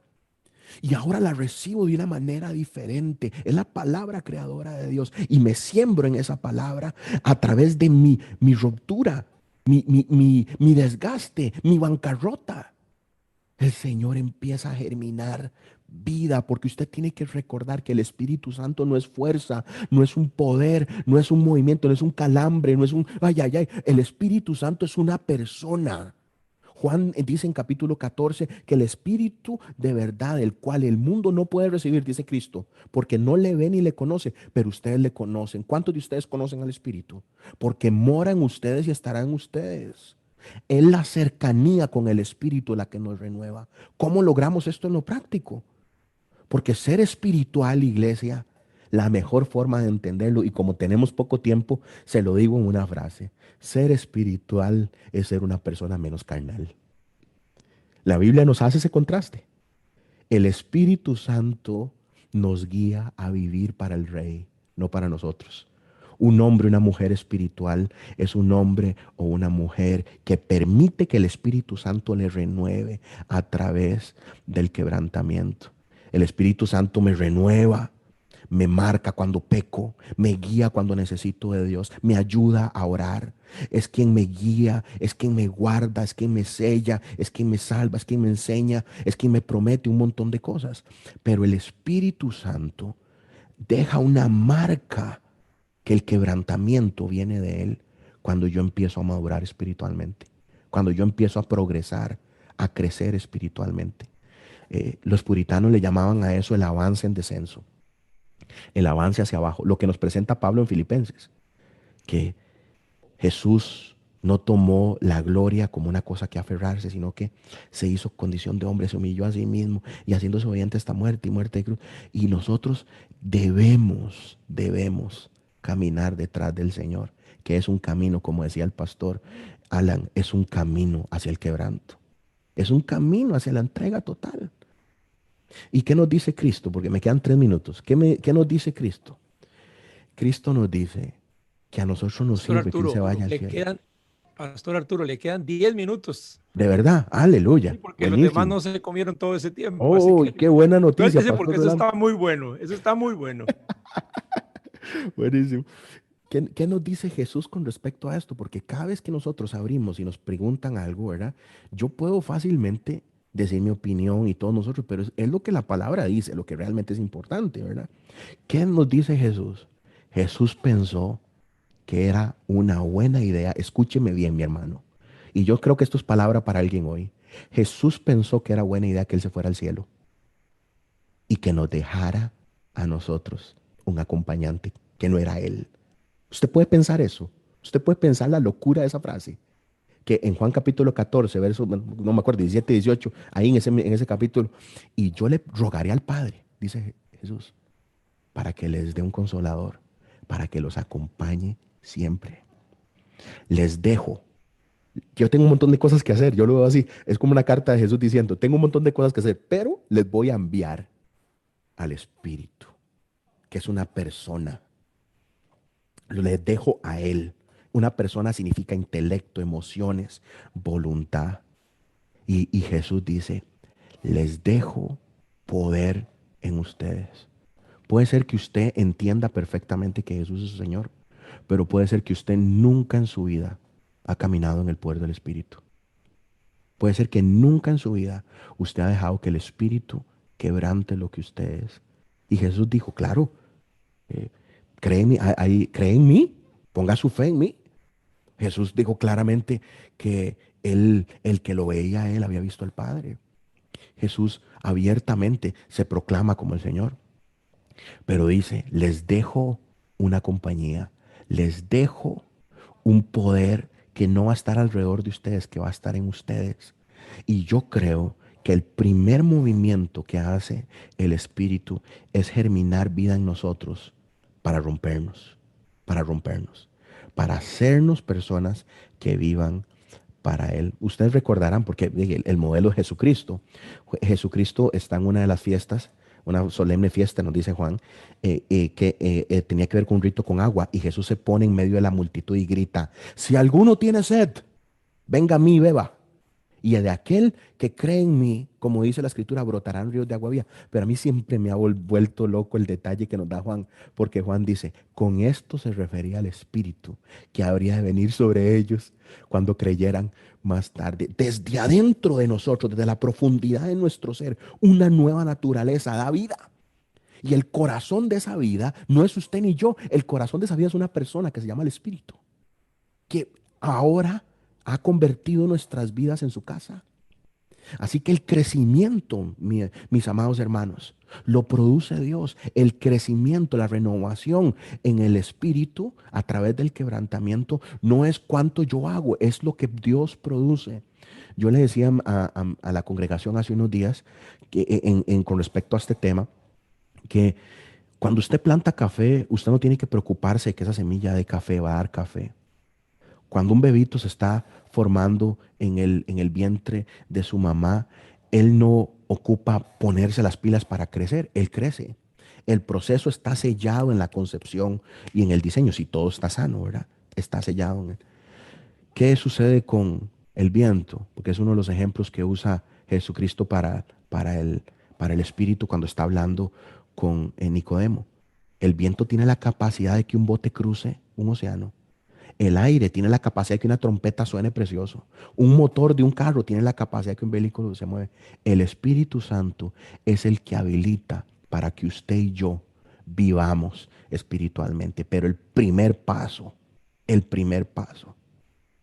y ahora la recibo de una manera diferente. Es la palabra creadora de Dios. Y me siembro en esa palabra a través de mi ruptura, mi desgaste, mi bancarrota. El Señor empieza a germinar vida, porque usted tiene que recordar que el Espíritu Santo no es fuerza, no es un poder, no es un movimiento, no es un calambre, no es un ay, ay, ay. El Espíritu Santo es una persona. Juan dice en capítulo 14 que el Espíritu de verdad, el cual el mundo no puede recibir, dice Cristo, porque no le ve ni le conoce, pero ustedes le conocen. ¿Cuántos de ustedes conocen al Espíritu? Porque mora en ustedes y estará en ustedes. Es la cercanía con el Espíritu la que nos renueva. ¿Cómo logramos esto en lo práctico? Porque ser espiritual, iglesia, la mejor forma de entenderlo, y como tenemos poco tiempo, se lo digo en una frase: ser espiritual es ser una persona menos carnal. La Biblia nos hace ese contraste. El Espíritu Santo nos guía a vivir para el Rey, no para nosotros. Un hombre, una mujer espiritual es un hombre o una mujer que permite que el Espíritu Santo le renueve a través del quebrantamiento. El Espíritu Santo me renueva, me marca cuando peco, me guía cuando necesito de Dios, me ayuda a orar. Es quien me guía, es quien me guarda, es quien me sella, es quien me salva, es quien me enseña, es quien me promete un montón de cosas. Pero el Espíritu Santo deja una marca, que el quebrantamiento viene de Él cuando yo empiezo a madurar espiritualmente, cuando yo empiezo a progresar, a crecer espiritualmente. Los puritanos le llamaban a eso el avance en descenso, el avance hacia abajo, lo que nos presenta Pablo en Filipenses, que Jesús no tomó la gloria como una cosa que aferrarse, sino que se hizo condición de hombre, se humilló a sí mismo y haciéndose obediente hasta muerte y muerte de cruz. Y nosotros debemos caminar detrás del Señor, que es un camino, como decía el pastor Alan, es un camino hacia el quebranto, es un camino hacia la entrega total. ¿Y qué nos dice Cristo? Porque me quedan 3 minutos. ¿Qué nos dice Cristo? Cristo nos dice que a nosotros nos Pastor sirve que Él se Arturo, vaya al cielo. Pastor Arturo, le quedan 10 minutos. De verdad, Sí, aleluya, porque los demás buenísimo. no se comieron todo ese tiempo. Así Oh, que qué buena noticia, suéltese Pastor porque eso Rolando. está muy bueno. Eso está muy bueno. Buenísimo. ¿Qué nos dice Jesús con respecto a esto? Porque cada vez que nosotros abrimos y nos preguntan algo, ¿verdad? Yo puedo fácilmente decir mi opinión y todos nosotros, pero es lo que la palabra dice, lo que realmente es importante, ¿verdad? ¿Qué nos dice Jesús? Jesús pensó que era una buena idea. Escúcheme bien, mi hermano. Y yo creo que esto es palabra para alguien hoy. Jesús pensó que era buena idea que Él se fuera al cielo y que nos dejara a nosotros un acompañante que no era Él. Usted puede pensar eso. Usted puede pensar la locura de esa frase. Que en Juan capítulo 14, verso, no me acuerdo, 17, 18, ahí en ese capítulo, y yo le rogaré al Padre, dice Jesús, para que les dé un consolador, para que los acompañe siempre. Les dejo. Yo tengo un montón de cosas que hacer. Yo lo veo así. Es como una carta de Jesús diciendo, tengo un montón de cosas que hacer, pero les voy a enviar al Espíritu, que es una persona. Les dejo a Él. Una persona significa intelecto, emociones, voluntad. Y Jesús dice, les dejo poder en ustedes. Puede ser que usted entienda perfectamente que Jesús es su Señor, pero puede ser que usted nunca en su vida ha caminado en el poder del Espíritu. Puede ser que nunca en su vida usted ha dejado que el Espíritu quebrante lo que usted es. Y Jesús dijo, claro, eh, cree en mí, cree en mí, ponga su fe en mí. Jesús dijo claramente que el que lo veía a él había visto al Padre. Jesús abiertamente se proclama como el Señor. Pero dice, les dejo una compañía, les dejo un poder que no va a estar alrededor de ustedes, que va a estar en ustedes. Y yo creo que el primer movimiento que hace el Espíritu es germinar vida en nosotros para rompernos, para rompernos, para hacernos personas que vivan para Él. Ustedes recordarán, porque el modelo de Jesucristo, Jesucristo está en una de las fiestas, una solemne fiesta, nos dice Juan, que tenía que ver con un rito con agua, y Jesús se pone en medio de la multitud y grita, si alguno tiene sed, venga a mí y beba. Y de aquel que cree en mí, como dice la escritura, brotarán ríos de agua viva. Pero a mí siempre me ha vuelto loco el detalle que nos da Juan, porque Juan dice, con esto se refería al Espíritu que habría de venir sobre ellos cuando creyeran más tarde. Desde adentro de nosotros, desde la profundidad de nuestro ser, una nueva naturaleza da vida. Y el corazón de esa vida no es usted ni yo. El corazón de esa vida es una persona que se llama el Espíritu, que ahora ha convertido nuestras vidas en su casa. Así que el crecimiento, mis amados hermanos, lo produce Dios. El crecimiento, la renovación en el espíritu a través del quebrantamiento no es cuánto yo hago, es lo que Dios produce. Yo le decía a la congregación hace unos días que con respecto a este tema, que cuando usted planta café, usted no tiene que preocuparse de que esa semilla de café va a dar café. Cuando un bebito se está formando en el vientre de su mamá, él no ocupa ponerse las pilas para crecer, él crece. El proceso está sellado en la concepción y en el diseño, si todo está sano, ¿verdad? Está sellado en él. ¿Qué sucede con el viento? Porque es uno de los ejemplos que usa Jesucristo para el Espíritu cuando está hablando con Nicodemo. El viento tiene la capacidad de que un bote cruce un océano. El aire tiene la capacidad de que una trompeta suene precioso. Un motor de un carro tiene la capacidad de que un vehículo se mueve. El Espíritu Santo es el que habilita para que usted y yo vivamos espiritualmente. Pero el primer paso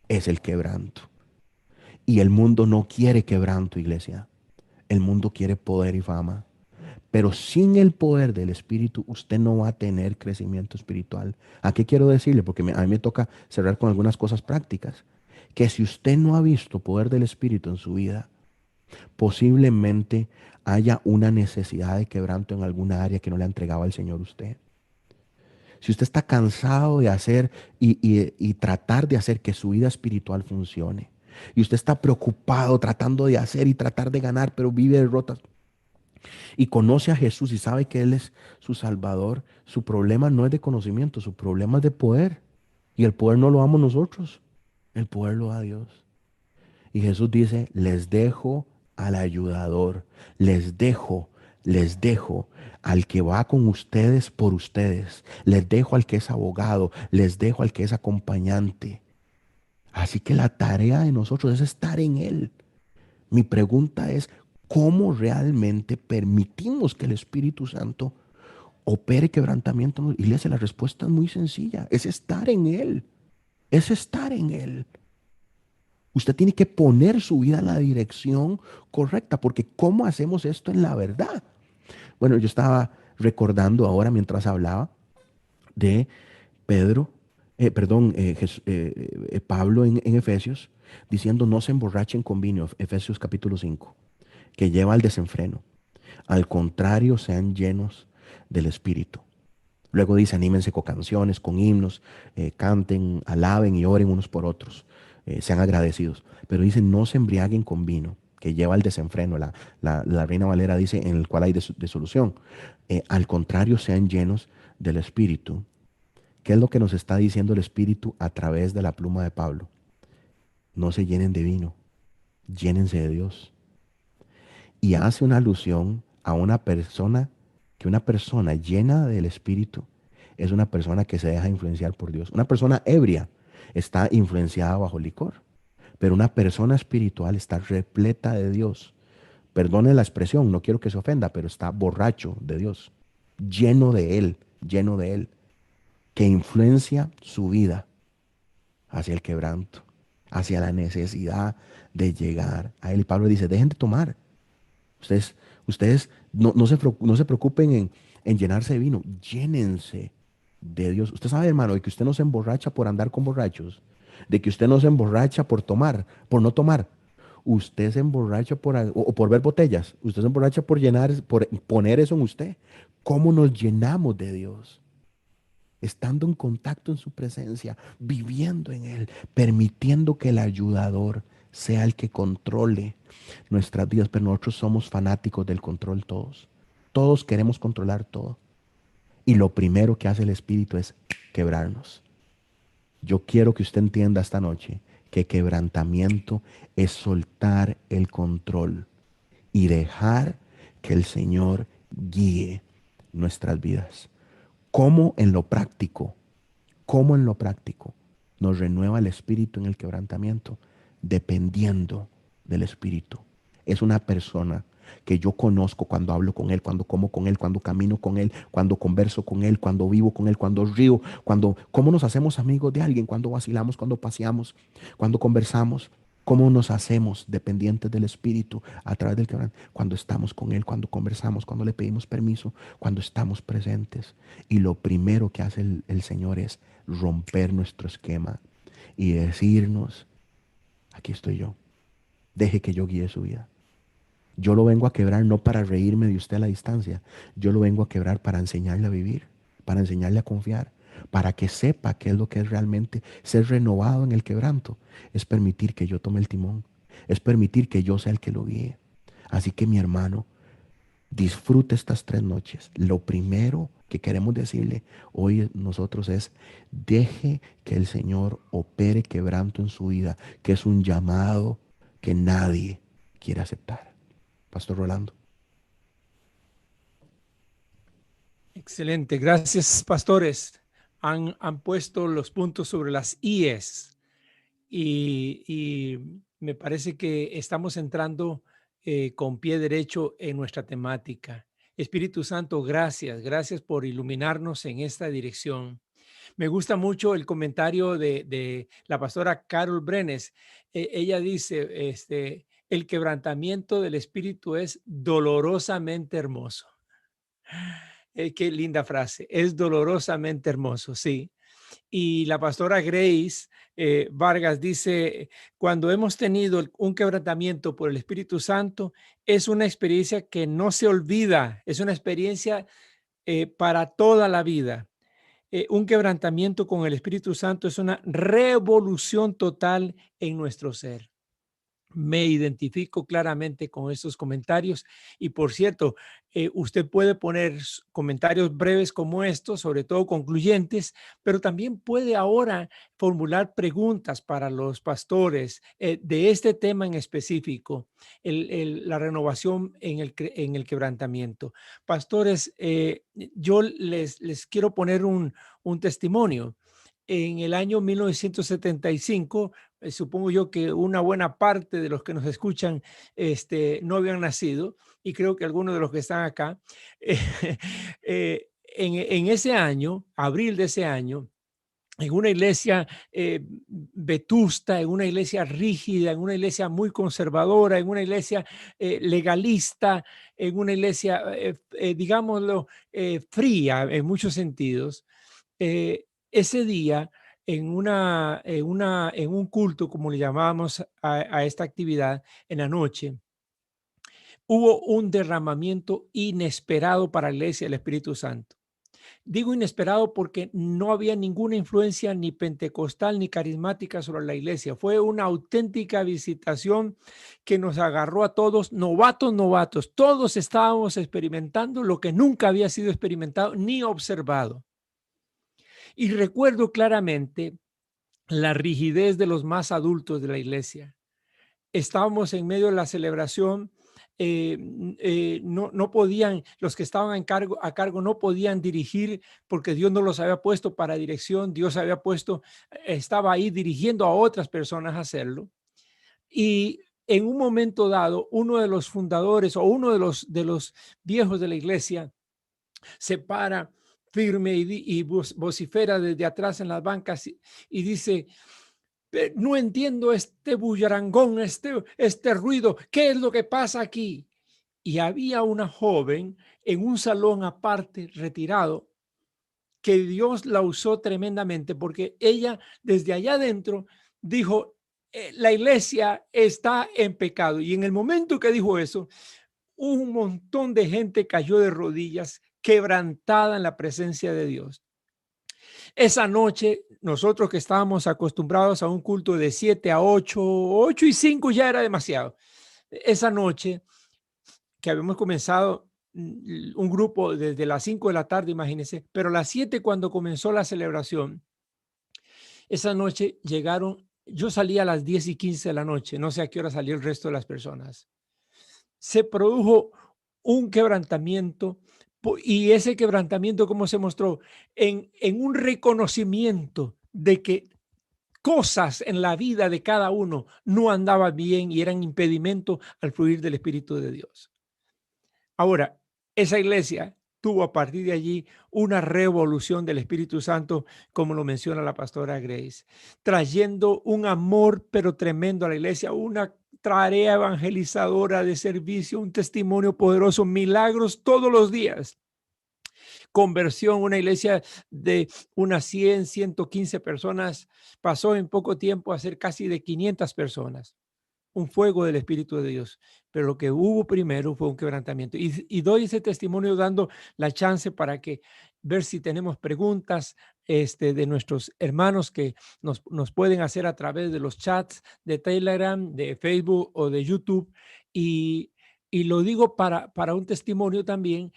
es el quebranto. Y el mundo no quiere quebranto, iglesia. El mundo quiere poder y fama. Pero sin el poder del Espíritu, usted no va a tener crecimiento espiritual. ¿A qué quiero decirle? Porque a mí me toca cerrar con algunas cosas prácticas. Que si usted no ha visto poder del Espíritu en su vida, posiblemente haya una necesidad de quebranto en alguna área que no le ha entregado al Señor usted. Si usted está cansado de hacer y tratar de hacer que su vida espiritual funcione, y usted está preocupado tratando de hacer y tratar de ganar, pero vive derrotas, y conoce a Jesús y sabe que Él es su Salvador, su problema no es de conocimiento, su problema es de poder. Y el poder no lo damos nosotros, el poder lo da Dios. Y Jesús dice, les dejo al ayudador, les dejo al que va con ustedes por ustedes, les dejo al que es abogado, les dejo al que es acompañante. Así que la tarea de nosotros es estar en Él. Mi pregunta es, ¿cómo realmente permitimos que el Espíritu Santo opere quebrantamiento? Iglesia, la respuesta es muy sencilla, es estar en Él, es estar en Él. Usted tiene que poner su vida en la dirección correcta, porque ¿cómo hacemos esto en la verdad? Bueno, yo estaba recordando ahora mientras hablaba de Pablo en Efesios, diciendo no se emborrachen con vino, Efesios capítulo 5, que lleva al desenfreno. Al contrario, sean llenos del Espíritu. Luego dice, anímense con canciones, con himnos, canten, alaben y oren unos por otros, sean agradecidos. Pero dice, no se embriaguen con vino, que lleva al desenfreno. La Reina Valera dice, en el cual hay disolución. Al contrario, sean llenos del Espíritu. ¿Qué es lo que nos está diciendo el Espíritu a través de la pluma de Pablo? No se llenen de vino, llénense de Dios. Y hace una alusión a una persona llena del Espíritu es una persona que se deja influenciar por Dios. Una persona ebria está influenciada bajo licor, Pero una persona espiritual está repleta de Dios. Perdone la expresión, no quiero que se ofenda, pero está borracho de Dios, lleno de Él, que influencia su vida hacia el quebranto, hacia la necesidad de llegar a Él. Y Pablo dice, dejen de tomar. Ustedes no se preocupen en llenarse de vino, llénense de Dios. Usted sabe, hermano, de que usted no se emborracha por andar con borrachos, de que usted no se emborracha por tomar, por no tomar. Usted se emborracha o por ver botellas. Usted se emborracha por por poner eso en usted. ¿Cómo nos llenamos de Dios? Estando en contacto en su presencia, viviendo en Él, permitiendo que el ayudador sea el que controle nuestras vidas. Pero nosotros somos fanáticos del control todos. Todos queremos controlar todo. Y lo primero que hace el Espíritu es quebrarnos. Yo quiero que usted entienda esta noche que quebrantamiento es soltar el control y dejar que el Señor guíe nuestras vidas. ¿Cómo en lo práctico? ¿Cómo en lo práctico nos renueva el Espíritu en el quebrantamiento? Dependiendo del Espíritu. Es una persona que yo conozco cuando hablo con Él, cuando como con Él, cuando camino con Él, cuando converso con Él, cuando vivo con Él, cuando río, cómo nos hacemos amigos de alguien, cuando vacilamos, cuando paseamos, cuando conversamos, cómo nos hacemos dependientes del Espíritu a través del quebrantamiento, cuando estamos con Él, cuando conversamos, cuando le pedimos permiso, cuando estamos presentes. Y lo primero que hace el Señor es romper nuestro esquema y decirnos, aquí estoy yo, deje que yo guíe su vida. Yo lo vengo a quebrar no para reírme de usted a la distancia. Yo lo vengo a quebrar para enseñarle a vivir, para enseñarle a confiar, para que sepa qué es lo que es realmente ser renovado en el quebranto. Es permitir que yo tome el timón. Es permitir que yo sea el que lo guíe. Así que mi hermano, disfrute estas 3 noches. Lo primero que queremos decirle hoy nosotros es, deje que el Señor opere quebranto en su vida, que es un llamado que nadie quiere aceptar. Pastor Rolando. Excelente, gracias, pastores. Han puesto los puntos sobre las IES y me parece que estamos entrando con pie derecho en nuestra temática. Espíritu Santo, gracias por iluminarnos en esta dirección. Me gusta mucho el comentario de la pastora Carol Brenes. Ella dice, el quebrantamiento del Espíritu es dolorosamente hermoso. Qué linda frase, es dolorosamente hermoso, sí. Y la pastora Grace Vargas dice, cuando hemos tenido un quebrantamiento por el Espíritu Santo, es una experiencia que no se olvida, es una experiencia para toda la vida. Un quebrantamiento con el Espíritu Santo es una revolución total en nuestro ser. Me identifico claramente con estos comentarios y por cierto, usted puede poner comentarios breves como estos, sobre todo concluyentes, pero también puede ahora formular preguntas para los pastores de este tema en específico, la renovación en el quebrantamiento. Pastores, yo les quiero poner un testimonio. En el año 1975, supongo yo que una buena parte de los que nos escuchan no habían nacido y creo que algunos de los que están acá, en ese año, abril de ese año, en una iglesia vetusta, en una iglesia rígida, en una iglesia muy conservadora, en una iglesia legalista, en una iglesia, digámoslo, fría en muchos sentidos, ese día, en un culto, como le llamábamos a esta actividad, en la noche, hubo un derramamiento inesperado para la iglesia del Espíritu Santo. Digo inesperado porque no había ninguna influencia ni pentecostal ni carismática sobre la iglesia. Fue una auténtica visitación que nos agarró a todos, novatos. Todos estábamos experimentando lo que nunca había sido experimentado ni observado. Y recuerdo claramente la rigidez de los más adultos de la iglesia. Estábamos en medio de la celebración, no podían, los que estaban a cargo no podían dirigir porque Dios no los había puesto para dirección, Dios estaba ahí dirigiendo a otras personas a hacerlo. Y en un momento dado, uno de los fundadores o uno de los viejos de la iglesia se para firme y vocifera desde atrás en las bancas y dice: no entiendo este bullarangón, este ruido, ¿qué es lo que pasa aquí? Y había una joven en un salón aparte, retirado, que Dios la usó tremendamente porque ella desde allá adentro dijo: la iglesia está en pecado. Y en el momento que dijo eso, un montón de gente cayó de rodillas, quebrantada en la presencia de Dios. Esa noche, nosotros que estábamos acostumbrados a un culto de 7 a 8, 8 y 5 ya era demasiado. Esa noche que habíamos comenzado un grupo desde las 5 de la tarde, imagínense, pero a las 7 cuando comenzó la celebración, esa noche llegaron, yo salí a las 10:15 de la noche, no sé a qué hora salió el resto de las personas. Se produjo un quebrantamiento y ese quebrantamiento, ¿cómo se mostró? En un reconocimiento de que cosas en la vida de cada uno no andaban bien y eran impedimento al fluir del Espíritu de Dios. Ahora, esa iglesia tuvo a partir de allí una revolución del Espíritu Santo, como lo menciona la pastora Grace, trayendo un amor pero tremendo a la iglesia, una tarea evangelizadora de servicio, un testimonio poderoso, milagros todos los días. Conversión, una iglesia de unas 100, 115 personas, pasó en poco tiempo a ser casi de 500 personas. Un fuego del Espíritu de Dios, pero lo que hubo primero fue un quebrantamiento. Y doy ese testimonio dando la chance para que ver si tenemos preguntas de nuestros hermanos que nos pueden hacer a través de los chats de Telegram, de Facebook o de YouTube. Y lo digo para un testimonio también,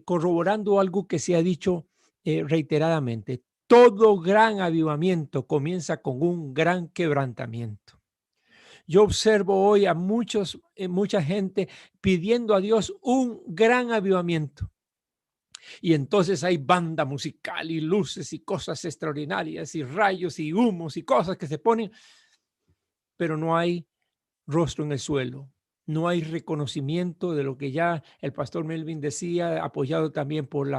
corroborando algo que se ha dicho reiteradamente. Todo gran avivamiento comienza con un gran quebrantamiento. Yo observo hoy a mucha gente pidiendo a Dios un gran avivamiento. Y entonces hay banda musical y luces y cosas extraordinarias y rayos y humos y cosas que se ponen, pero no hay rostro en el suelo. No hay reconocimiento de lo que ya el pastor Melvin decía, apoyado también por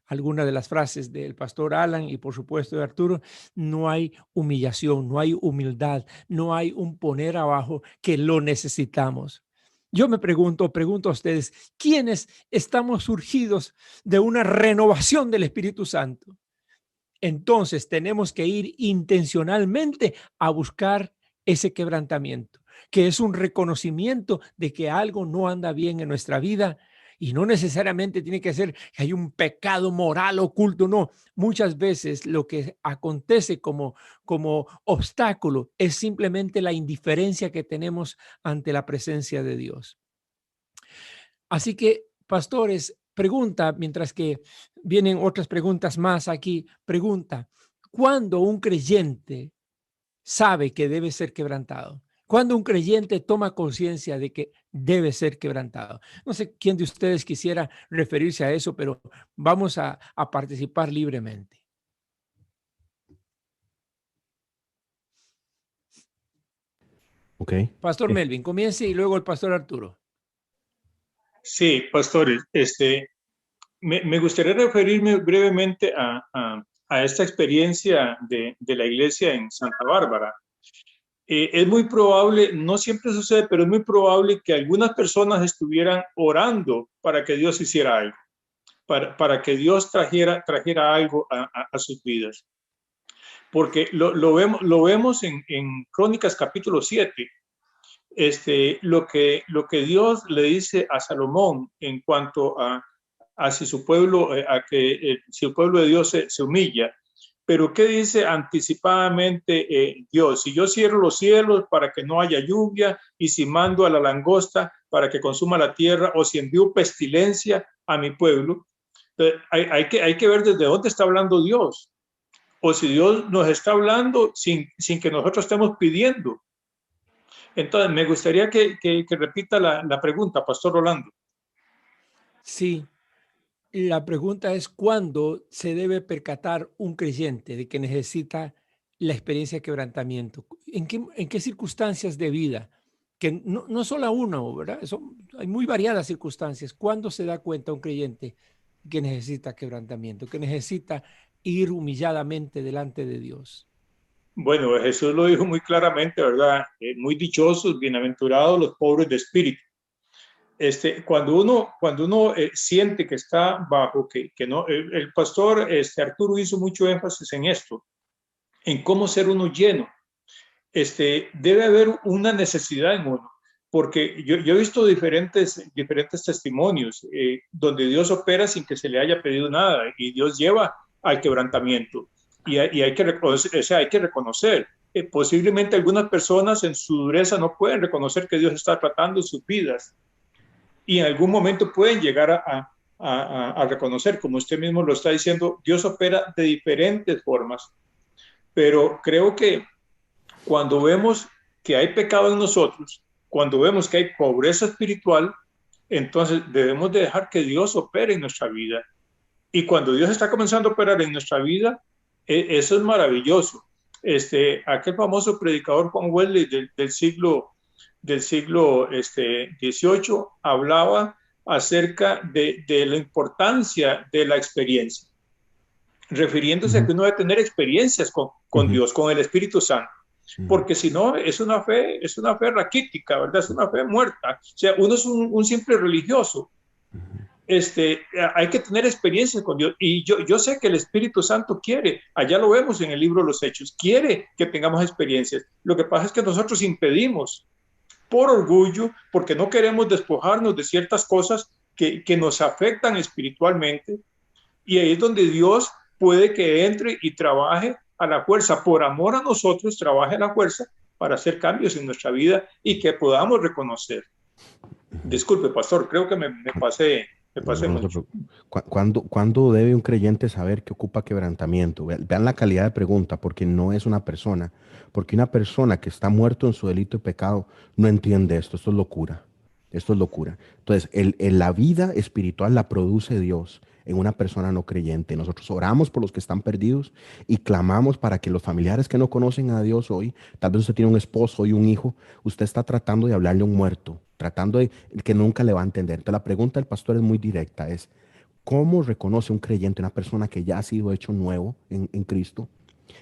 alguna de las frases del pastor Alan y por supuesto de Arturo. No hay humillación, no hay humildad, no hay un poner abajo que lo necesitamos. Yo me pregunto a ustedes, ¿quiénes estamos surgidos de una renovación del Espíritu Santo? Entonces tenemos que ir intencionalmente a buscar ese quebrantamiento, que es un reconocimiento de que algo no anda bien en nuestra vida y no necesariamente tiene que ser que hay un pecado moral oculto, no. Muchas veces lo que acontece como obstáculo es simplemente la indiferencia que tenemos ante la presencia de Dios. Así que, pastores, pregunta, mientras que vienen otras preguntas más aquí, pregunta, ¿cuándo un creyente sabe que debe ser quebrantado? ¿Cuándo un creyente toma conciencia de que debe ser quebrantado? No sé quién de ustedes quisiera referirse a eso, pero vamos a participar libremente. Ok. Pastor Melvin, comience y luego el pastor Arturo. Sí, pastores, me gustaría referirme brevemente a esta experiencia de la iglesia en Santa Bárbara. Es muy probable, no siempre sucede, pero es muy probable que algunas personas estuvieran orando para que Dios hiciera algo, para que Dios trajera algo a sus vidas. Porque lo vemos en Crónicas capítulo 7, lo que Dios le dice a Salomón en cuanto a si su pueblo, si el pueblo de Dios se humilla. Pero ¿qué dice anticipadamente Dios? Si yo cierro los cielos para que no haya lluvia, y si mando a la langosta para que consuma la tierra, o si envío pestilencia a mi pueblo, hay que ver desde dónde está hablando Dios. O si Dios nos está hablando sin que nosotros estemos pidiendo. Entonces, me gustaría que repita la pregunta, Pastor Rolando. Sí. La pregunta es, ¿cuándo se debe percatar un creyente de que necesita la experiencia de quebrantamiento? ¿En qué circunstancias de vida? Que no solo uno, ¿verdad? Hay muy variadas circunstancias. ¿Cuándo se da cuenta un creyente que necesita quebrantamiento, que necesita ir humilladamente delante de Dios? Bueno, Jesús lo dijo muy claramente, ¿verdad? Muy dichosos, bienaventurados los pobres de espíritu. Cuando uno siente que está bajo, que no, el pastor Arturo hizo mucho énfasis en esto, en cómo ser uno lleno. Debe haber una necesidad en uno, porque yo he visto diferentes testimonios donde Dios opera sin que se le haya pedido nada y Dios lleva al quebrantamiento y hay que reconocer, o sea, hay que reconocer. Posiblemente algunas personas en su dureza no pueden reconocer que Dios está tratando sus vidas y en algún momento pueden llegar a reconocer, como usted mismo lo está diciendo, Dios opera de diferentes formas, pero creo que cuando vemos que hay pecado en nosotros, cuando vemos que hay pobreza espiritual, entonces debemos de dejar que Dios opere en nuestra vida. Y cuando Dios está comenzando a operar en nuestra vida, eso es maravilloso. Aquel famoso predicador Juan Wesley del siglo XVIII hablaba acerca de la importancia de la experiencia, refiriéndose a que uno debe tener experiencias con Dios, con el Espíritu Santo, porque si no es una fe raquítica, ¿verdad? Es una fe muerta. O sea, uno es un simple religioso. Hay que tener experiencias con Dios. Y yo sé que el Espíritu Santo quiere, allá lo vemos en el libro de los Hechos, quiere que tengamos experiencias. Lo que pasa es que nosotros impedimos por orgullo, porque no queremos despojarnos de ciertas cosas que nos afectan espiritualmente. Y ahí es donde Dios puede que entre y trabaje a la fuerza, por amor a nosotros, trabaje a la fuerza para hacer cambios en nuestra vida y que podamos reconocer. Disculpe, pastor, creo que me pasé No se mucho. preocupe. ¿Cuándo debe un creyente saber que ocupa quebrantamiento? Vean la calidad de pregunta, porque no es una persona. Porque una persona que está muerto en su delito y pecado no entiende esto. Esto es locura. Esto es locura. Entonces, la vida espiritual la produce Dios en una persona no creyente. Nosotros oramos por los que están perdidos y clamamos para que los familiares que no conocen a Dios hoy, tal vez usted tiene un esposo y un hijo, usted está tratando de hablarle a un muerto, tratando de que nunca le va a entender. Entonces, la pregunta del pastor es muy directa, es ¿cómo reconoce un creyente, una persona que ya ha sido hecho nuevo en Cristo,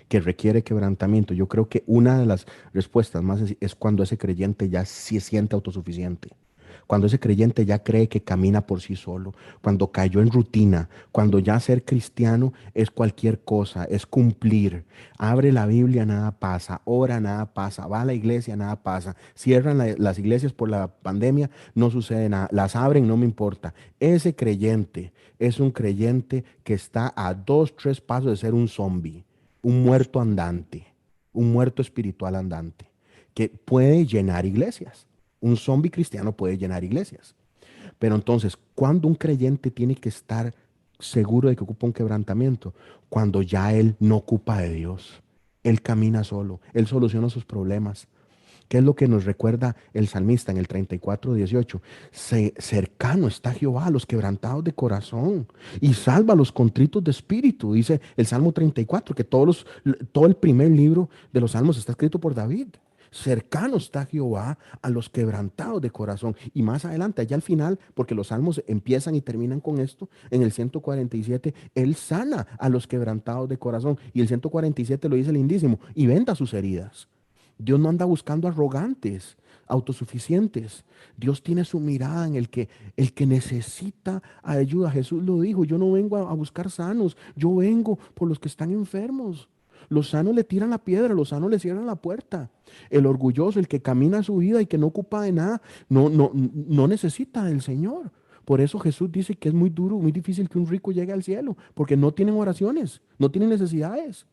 que requiere quebrantamiento? Yo creo que una de las respuestas más es cuando ese creyente ya se siente autosuficiente, cuando ese creyente ya cree que camina por sí solo, cuando cayó en rutina, cuando ya ser cristiano es cualquier cosa, es cumplir. Abre la Biblia, nada pasa, ora, nada pasa, va a la iglesia, nada pasa, cierran las iglesias por la pandemia, no sucede nada, las abren, no me importa. Ese creyente es un creyente que está a 2, 3 pasos de ser un zombie, un muerto andante, un muerto espiritual andante, que puede llenar iglesias. Un zombie cristiano puede llenar iglesias. Pero entonces, ¿cuándo un creyente tiene que estar seguro de que ocupa un quebrantamiento? Cuando ya él no ocupa de Dios. Él camina solo, él soluciona sus problemas. ¿Qué es lo que nos recuerda el salmista en el 34:18? Cercano está Jehová a los quebrantados de corazón y salva a los contritos de espíritu. Dice el Salmo 34, que todo el primer libro de los salmos está escrito por David. Cercano está Jehová a los quebrantados de corazón. Y más adelante, allá al final, porque los salmos empiezan y terminan con esto, en el 147, Él sana a los quebrantados de corazón. Y el 147 lo dice lindísimo, y venda sus heridas. Dios no anda buscando arrogantes, autosuficientes. Dios tiene su mirada en el que necesita ayuda. Jesús lo dijo, yo no vengo a buscar sanos, yo vengo por los que están enfermos. Los sanos le tiran la piedra, los sanos le cierran la puerta. El orgulloso, el que camina su vida y que no ocupa de nada, no necesita del Señor. Por eso Jesús dice que es muy duro, muy difícil que un rico llegue al cielo, porque no tienen oraciones, no tienen necesidades.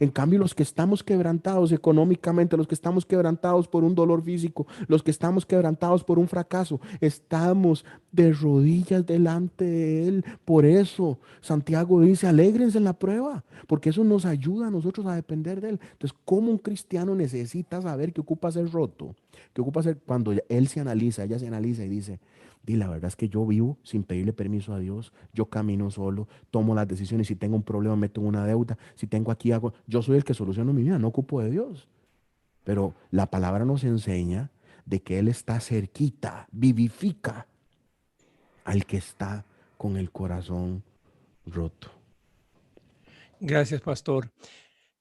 En cambio, los que estamos quebrantados económicamente, los que estamos quebrantados por un dolor físico, los que estamos quebrantados por un fracaso, estamos de rodillas delante de Él. Por eso Santiago dice, alégrense en la prueba, porque eso nos ayuda a nosotros a depender de Él. Entonces, ¿cómo un cristiano necesita saber que ocupa ser roto? Que ocupa ser cuando él se analiza, ella se analiza y dice, di, la verdad es que yo vivo sin pedirle permiso a Dios, yo camino solo, tomo las decisiones, si tengo un problema meto en una deuda, si tengo aquí algo, yo soy el que soluciono mi vida, no ocupo de Dios. Pero la palabra nos enseña de que Él está cerquita, vivifica al que está con el corazón roto. Gracias, pastor.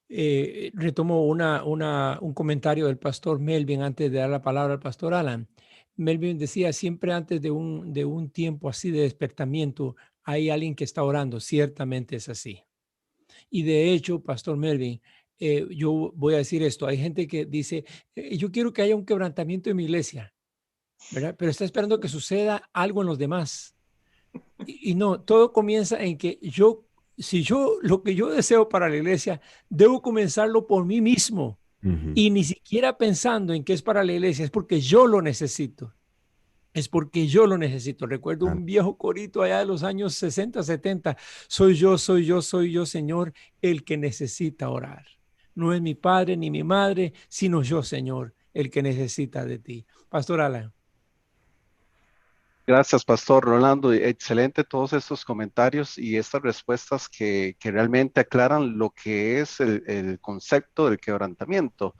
Retomo un comentario del pastor Melvin antes de dar la palabra al pastor Alan. Melvin decía, siempre antes de un tiempo así de despertamiento, hay alguien que está orando. Ciertamente es así. Y de hecho, pastor Melvin, yo voy a decir esto. Hay gente que dice, yo quiero que haya un quebrantamiento en mi iglesia, ¿verdad? Pero está esperando que suceda algo en los demás. Y no, todo comienza en que si yo, lo que yo deseo para la iglesia, debo comenzarlo por mí mismo. Y ni siquiera pensando en que es para la iglesia, es porque yo lo necesito. Es porque yo lo necesito. Recuerdo un viejo corito allá de los años 60, 70. Soy yo, Señor, el que necesita orar. No es mi padre ni mi madre, sino yo, Señor, el que necesita de ti. Pastor Alan. Gracias, Pastor Rolando. Excelente todos estos comentarios y estas respuestas que realmente aclaran lo que es el concepto del quebrantamiento.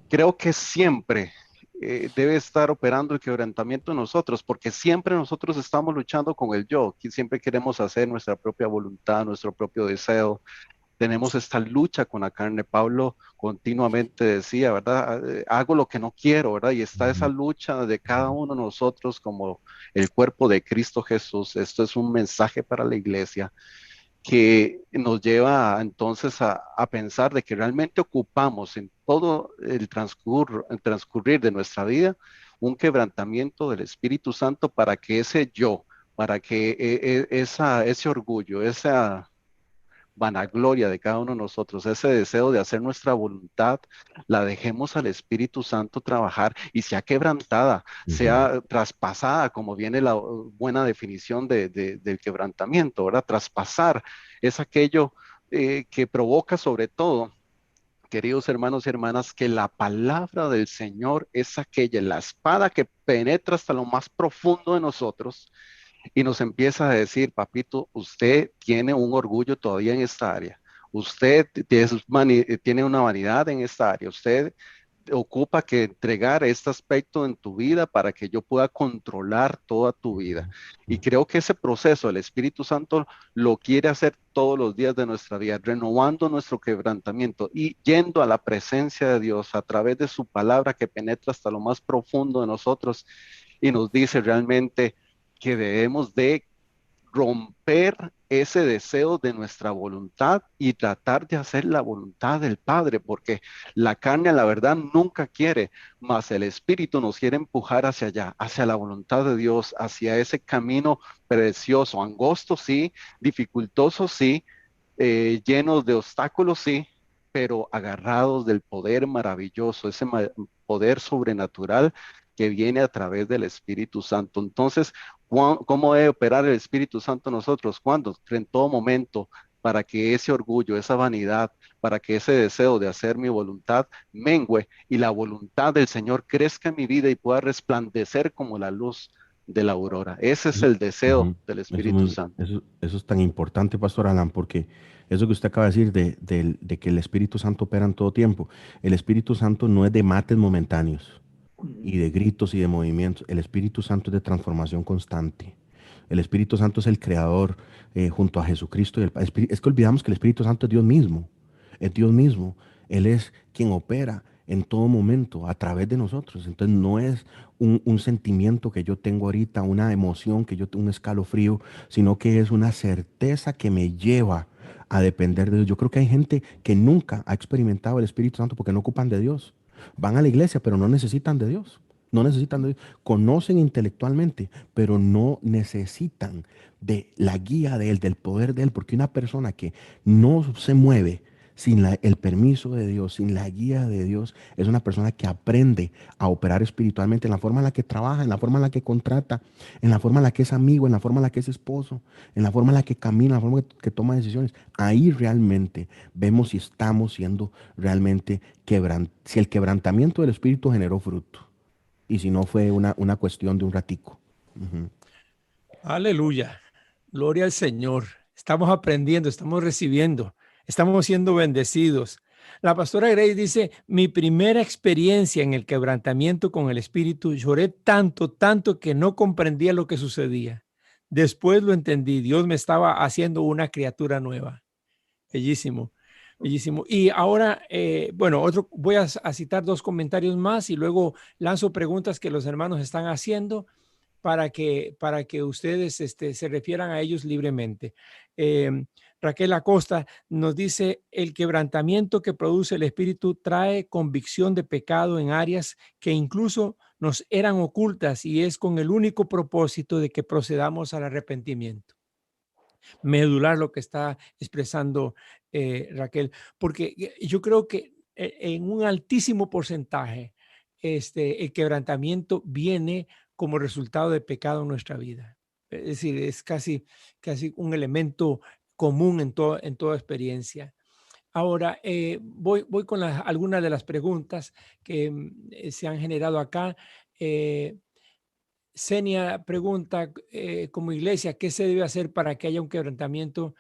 Creo que siempre debe estar operando el quebrantamiento en nosotros, porque siempre nosotros estamos luchando con el yo, que siempre queremos hacer nuestra propia voluntad, nuestro propio deseo. Tenemos esta lucha con la carne. Pablo continuamente decía, ¿verdad? Hago lo que no quiero, ¿verdad? Y está esa lucha de cada uno de nosotros como el cuerpo de Cristo Jesús. Esto es un mensaje para la iglesia que nos lleva entonces a pensar de que realmente ocupamos en todo el transcurrir de nuestra vida un quebrantamiento del Espíritu Santo para que ese yo, para que ese orgullo, esa vanagloria de cada uno de nosotros, ese deseo de hacer nuestra voluntad, la dejemos al Espíritu Santo trabajar y sea quebrantada, sea traspasada, como viene la buena definición del quebrantamiento, ¿verdad? Traspasar es aquello que provoca sobre todo, queridos hermanos y hermanas, que la palabra del Señor es aquella, la espada que penetra hasta lo más profundo de nosotros y nos empieza a decir, papito, usted tiene un orgullo todavía en esta área, usted tiene una vanidad en esta área, usted ocupa que entregar este aspecto en tu vida para que yo pueda controlar toda tu vida. Y creo que ese proceso el Espíritu Santo lo quiere hacer todos los días de nuestra vida, renovando nuestro quebrantamiento y yendo a la presencia de Dios a través de su palabra que penetra hasta lo más profundo de nosotros y nos dice realmente que debemos de romper ese deseo de nuestra voluntad y tratar de hacer la voluntad del Padre, porque la carne, la verdad, nunca quiere, mas el Espíritu nos quiere empujar hacia allá, hacia la voluntad de Dios, hacia ese camino precioso, angosto, sí, dificultoso, sí, llenos de obstáculos, sí, pero agarrados del poder maravilloso, ese poder sobrenatural que viene a través del Espíritu Santo. Entonces, ¿cómo debe operar el Espíritu Santo en nosotros? ¿Cuándo? En todo momento, para que ese orgullo, esa vanidad, para que ese deseo de hacer mi voluntad mengüe y la voluntad del Señor crezca en mi vida y pueda resplandecer como la luz de la aurora. Ese es el deseo del Espíritu Santo. Eso es tan importante, Pastor Alan, porque eso que usted acaba de decir de que el Espíritu Santo opera en todo tiempo, el Espíritu Santo no es de mates momentáneos y de gritos y de movimientos. El Espíritu Santo es de transformación constante. El Espíritu Santo es el creador junto a Jesucristo. Es que olvidamos que el Espíritu Santo es Dios mismo. Es Dios mismo. Él es quien opera en todo momento a través de nosotros. Entonces no es un sentimiento que yo tengo ahorita, una emoción que yo tengo, un escalofrío, sino que es una certeza que me lleva a depender de Dios. Yo creo que hay gente que nunca ha experimentado el Espíritu Santo porque no ocupan de Dios. Van a la iglesia, pero no necesitan de Dios. No necesitan de Dios. Conocen intelectualmente, pero no necesitan de la guía de Él, del poder de Él, porque una persona que no se mueve sin el permiso de Dios, sin la guía de Dios, es una persona que aprende a operar espiritualmente en la forma en la que trabaja, en la forma en la que contrata, en la forma en la que es amigo, en la forma en la que es esposo, en la forma en la que camina, en la forma que toma decisiones. Ahí realmente vemos si estamos siendo realmente si el quebrantamiento del espíritu generó fruto y si no fue una cuestión de un ratico. Aleluya. Gloria al Señor. Estamos aprendiendo, estamos recibiendo. Estamos siendo bendecidos. La pastora Grace dice, mi primera experiencia en el quebrantamiento con el Espíritu, lloré tanto, tanto que no comprendía lo que sucedía. Después lo entendí, Dios me estaba haciendo una criatura nueva. Bellísimo, bellísimo. Y ahora, bueno, voy a citar dos comentarios más y luego lanzo preguntas que los hermanos están haciendo para que ustedes se refieran a ellos libremente. Raquel Acosta nos dice, el quebrantamiento que produce el Espíritu trae convicción de pecado en áreas que incluso nos eran ocultas y es con el único propósito de que procedamos al arrepentimiento. Medular lo que está expresando Raquel, porque yo creo que en un altísimo porcentaje el quebrantamiento viene como resultado de pecado en nuestra vida. Es decir, es casi un elemento común en toda experiencia. Ahora, voy con algunas de las preguntas que se han generado acá. Senia pregunta, como iglesia, ¿qué se debe hacer para que haya un quebrantamiento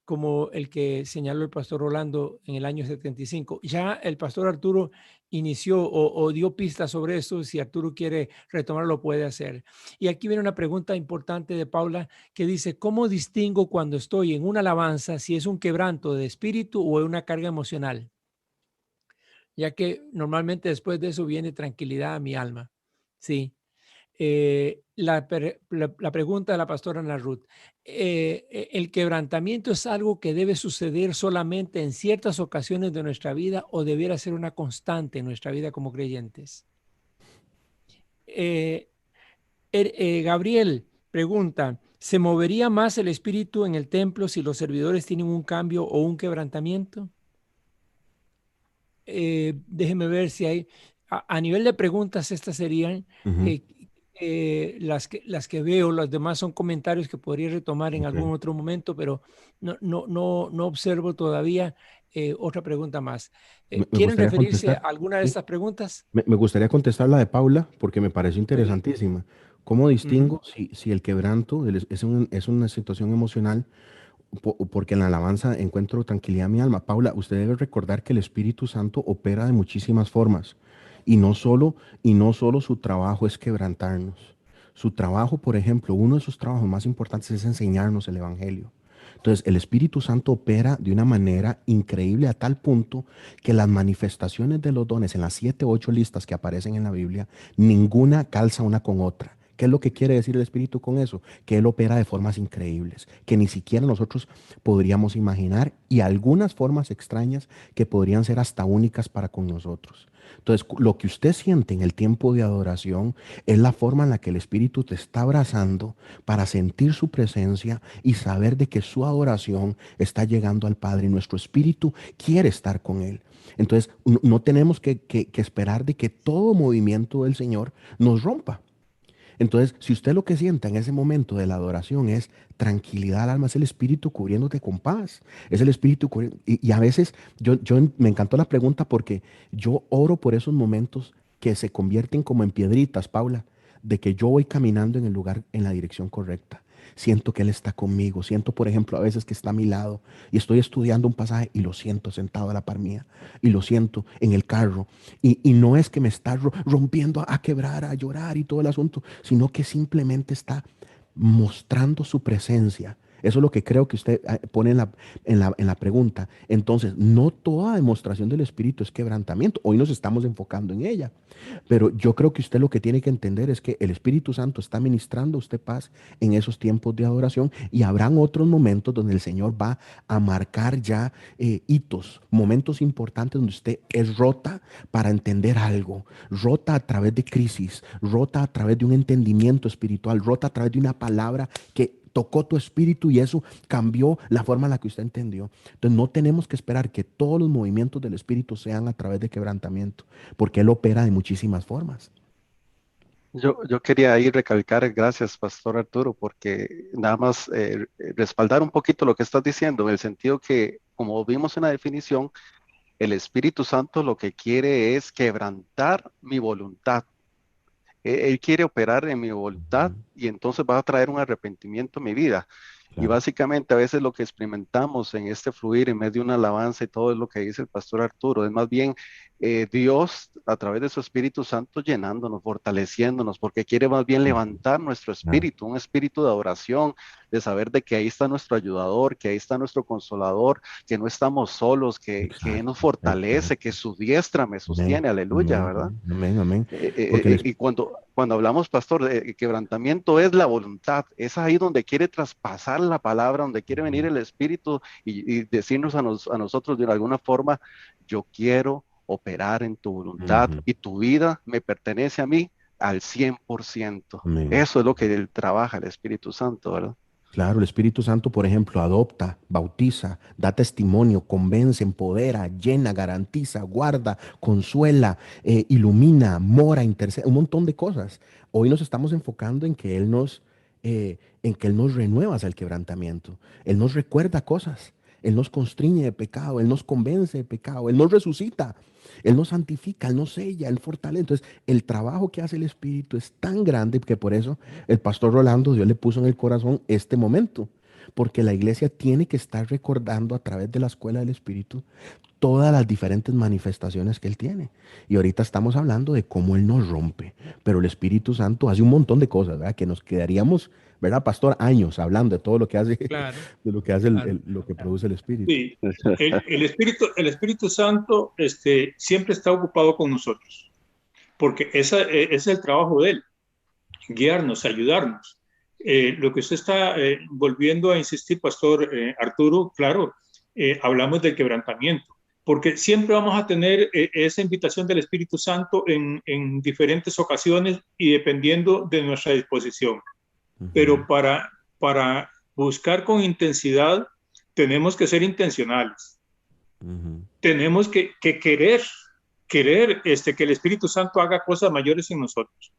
como el que señaló el pastor Rolando en el año 75? Ya el pastor Arturo inició o dio pistas sobre esto. Si Arturo quiere retomarlo, lo puede hacer. Y aquí viene una pregunta importante de Paula que dice, ¿cómo distingo cuando estoy en una alabanza si es un quebranto de espíritu o una carga emocional? Ya que normalmente después de eso viene tranquilidad a mi alma. Sí. La pregunta de la pastora Ana Ruth, ¿el quebrantamiento es algo que debe suceder solamente en ciertas ocasiones de nuestra vida o debiera ser una constante en nuestra vida como creyentes? Gabriel pregunta, ¿se movería más el espíritu en el templo si los servidores tienen un cambio o un quebrantamiento? Déjeme ver si hay, a nivel de preguntas, estas serían Ujú, las que veo. Los demás son comentarios que podría retomar en ok. algún otro momento, pero no observo todavía otra pregunta más. Me ¿Quieren gustaría referirse a contestar, alguna de ¿sí? estas preguntas? Me gustaría contestar la de Paula porque me pareció Muy bien. interesantísima. ¿Cómo Ujú. distingo si el quebranto es una situación emocional porque en la alabanza encuentro tranquilidad en mi alma? Paula, usted debe recordar que el Espíritu Santo opera de muchísimas formas y y no solo su trabajo es quebrantarnos. Su trabajo, por ejemplo, uno de sus trabajos más importantes es enseñarnos el Evangelio. Entonces, el Espíritu Santo opera de una manera increíble a tal punto que las manifestaciones de los dones en las 7 o 8 listas que aparecen en la Biblia, ninguna calza una con otra. ¿Qué es lo que quiere decir el Espíritu con eso? Que Él opera de formas increíbles, que ni siquiera nosotros podríamos imaginar y algunas formas extrañas que podrían ser hasta únicas para con nosotros. Entonces, lo que usted siente en el tiempo de adoración es la forma en la que el Espíritu te está abrazando para sentir su presencia y saber de que su adoración está llegando al Padre y nuestro espíritu quiere estar con Él. Entonces, no tenemos que esperar de que todo movimiento del Señor nos rompa. Entonces, si usted lo que sienta en ese momento de la adoración es tranquilidad al alma, es el Espíritu cubriéndote con paz. Es el Espíritu cubriendo. Y a veces me encantó la pregunta porque yo oro por esos momentos que se convierten como en piedritas, Paula, de que yo voy caminando en el lugar, en la dirección correcta. Siento que Él está conmigo. Siento, por ejemplo, a veces que está a mi lado y estoy estudiando un pasaje y lo siento sentado a la par mía y lo siento en el carro. Y no es que me está rompiendo a quebrar, a llorar y todo el asunto, sino que simplemente está mostrando su presencia. Eso es lo que creo que usted pone en la pregunta. Entonces, no toda demostración del Espíritu es quebrantamiento. Hoy nos estamos enfocando en ella. Pero yo creo que usted lo que tiene que entender es que el Espíritu Santo está ministrando a usted paz en esos tiempos de adoración y habrán otros momentos donde el Señor va a marcar ya hitos, momentos importantes donde usted es rota para entender algo, rota a través de crisis, rota a través de un entendimiento espiritual, rota a través de una palabra que tocó tu espíritu y eso cambió la forma en la que usted entendió. Entonces no tenemos que esperar que todos los movimientos del espíritu sean a través de quebrantamiento, porque Él opera de muchísimas formas. Yo quería ahí recalcar, gracias, Pastor Arturo, porque nada más respaldar un poquito lo que estás diciendo, en el sentido que, como vimos en la definición, el Espíritu Santo lo que quiere es quebrantar mi voluntad. Él quiere operar en mi voluntad Ujú. y entonces va a traer un arrepentimiento en mi vida. Y Claro. básicamente a veces lo que experimentamos en este fluir en medio de una alabanza y todo es lo que dice el pastor Arturo, es más bien Dios a través de su Espíritu Santo llenándonos, fortaleciéndonos, porque quiere más bien levantar nuestro Claro. espíritu, un espíritu de adoración, de saber de que ahí está nuestro ayudador, que ahí está nuestro consolador, que no estamos solos, que Él nos Exacto. fortalece, que Exacto. su diestra me Amén. sostiene, aleluya, Amén. ¿verdad? Amén. Amén. Porque el Y cuando hablamos, pastor, de quebrantamiento es la voluntad, es ahí donde quiere traspasar la palabra, donde quiere venir el Espíritu y decirnos a nosotros de alguna forma, yo quiero operar en tu voluntad Ujú. y tu vida me pertenece a mí al 100%. Amén. Eso es lo que él trabaja, el Espíritu Santo, ¿verdad? Claro, el Espíritu Santo, por ejemplo, adopta, bautiza, da testimonio, convence, empodera, llena, garantiza, guarda, consuela, ilumina, mora, intercede, un montón de cosas. Hoy nos estamos enfocando en que Él nos renueva hacia el quebrantamiento. Él nos recuerda cosas. Él nos constriñe de pecado, Él nos convence de pecado, Él nos resucita, Él nos santifica, Él nos sella, Él fortalece. Entonces, el trabajo que hace el Espíritu es tan grande que por eso el pastor Rolando, Dios le puso en el corazón este momento, porque la iglesia tiene que estar recordando a través de la escuela del Espíritu todas las diferentes manifestaciones que Él tiene. Y ahorita estamos hablando de cómo Él nos rompe, pero el Espíritu Santo hace un montón de cosas, ¿verdad? Que nos quedaríamos, ¿verdad, pastor? Años hablando de todo lo que hace, Claro, de lo que hace claro. lo que produce el Espíritu. Sí, el Espíritu Santo siempre está ocupado con nosotros, porque es el trabajo de Él, guiarnos, ayudarnos. Lo que usted está volviendo a insistir, Pastor Arturo, claro, hablamos del quebrantamiento, porque siempre vamos a tener esa invitación del Espíritu Santo en diferentes ocasiones y dependiendo de nuestra disposición. Ujú, Pero para buscar con intensidad, tenemos que ser intencionales. ujú, Tenemos que querer que el Espíritu Santo haga cosas mayores en nosotros.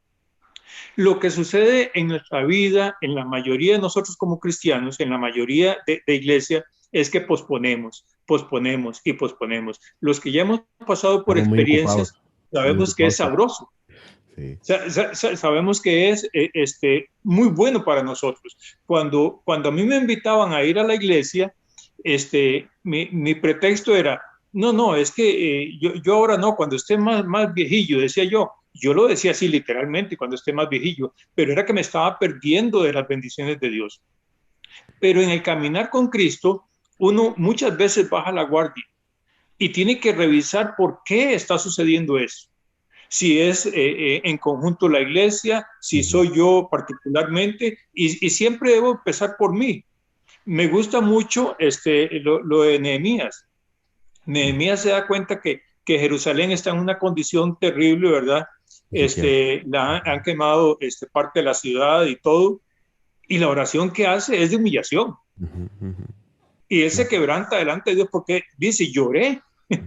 Lo que sucede en nuestra vida, en la mayoría de nosotros como cristianos, en la mayoría de iglesia, es que posponemos, posponemos y posponemos. Los que ya hemos pasado por estamos experiencias, muy sabemos que es ocupados. sabroso. Sí. Sabemos que es muy bueno para nosotros. Cuando a mí me invitaban a ir a la iglesia, mi pretexto era, no, es que yo ahora no, cuando esté más viejillo, decía yo lo decía así literalmente, cuando esté más viejillo, pero era que me estaba perdiendo de las bendiciones de Dios. Pero en el caminar con Cristo, uno muchas veces baja la guardia y tiene que revisar por qué está sucediendo eso, si es en conjunto la iglesia, si Ujú, soy yo particularmente, y siempre debo empezar por mí. Me gusta mucho lo de Nehemías. ujú. Nehemías se da cuenta que Jerusalén está en una condición terrible, ¿verdad? Ezequiel. Han quemado parte de la ciudad y todo, y la oración que hace es de humillación. Ujú, ujú. Y él se Claro. quebranta delante de Dios porque dice, lloré, Ujú,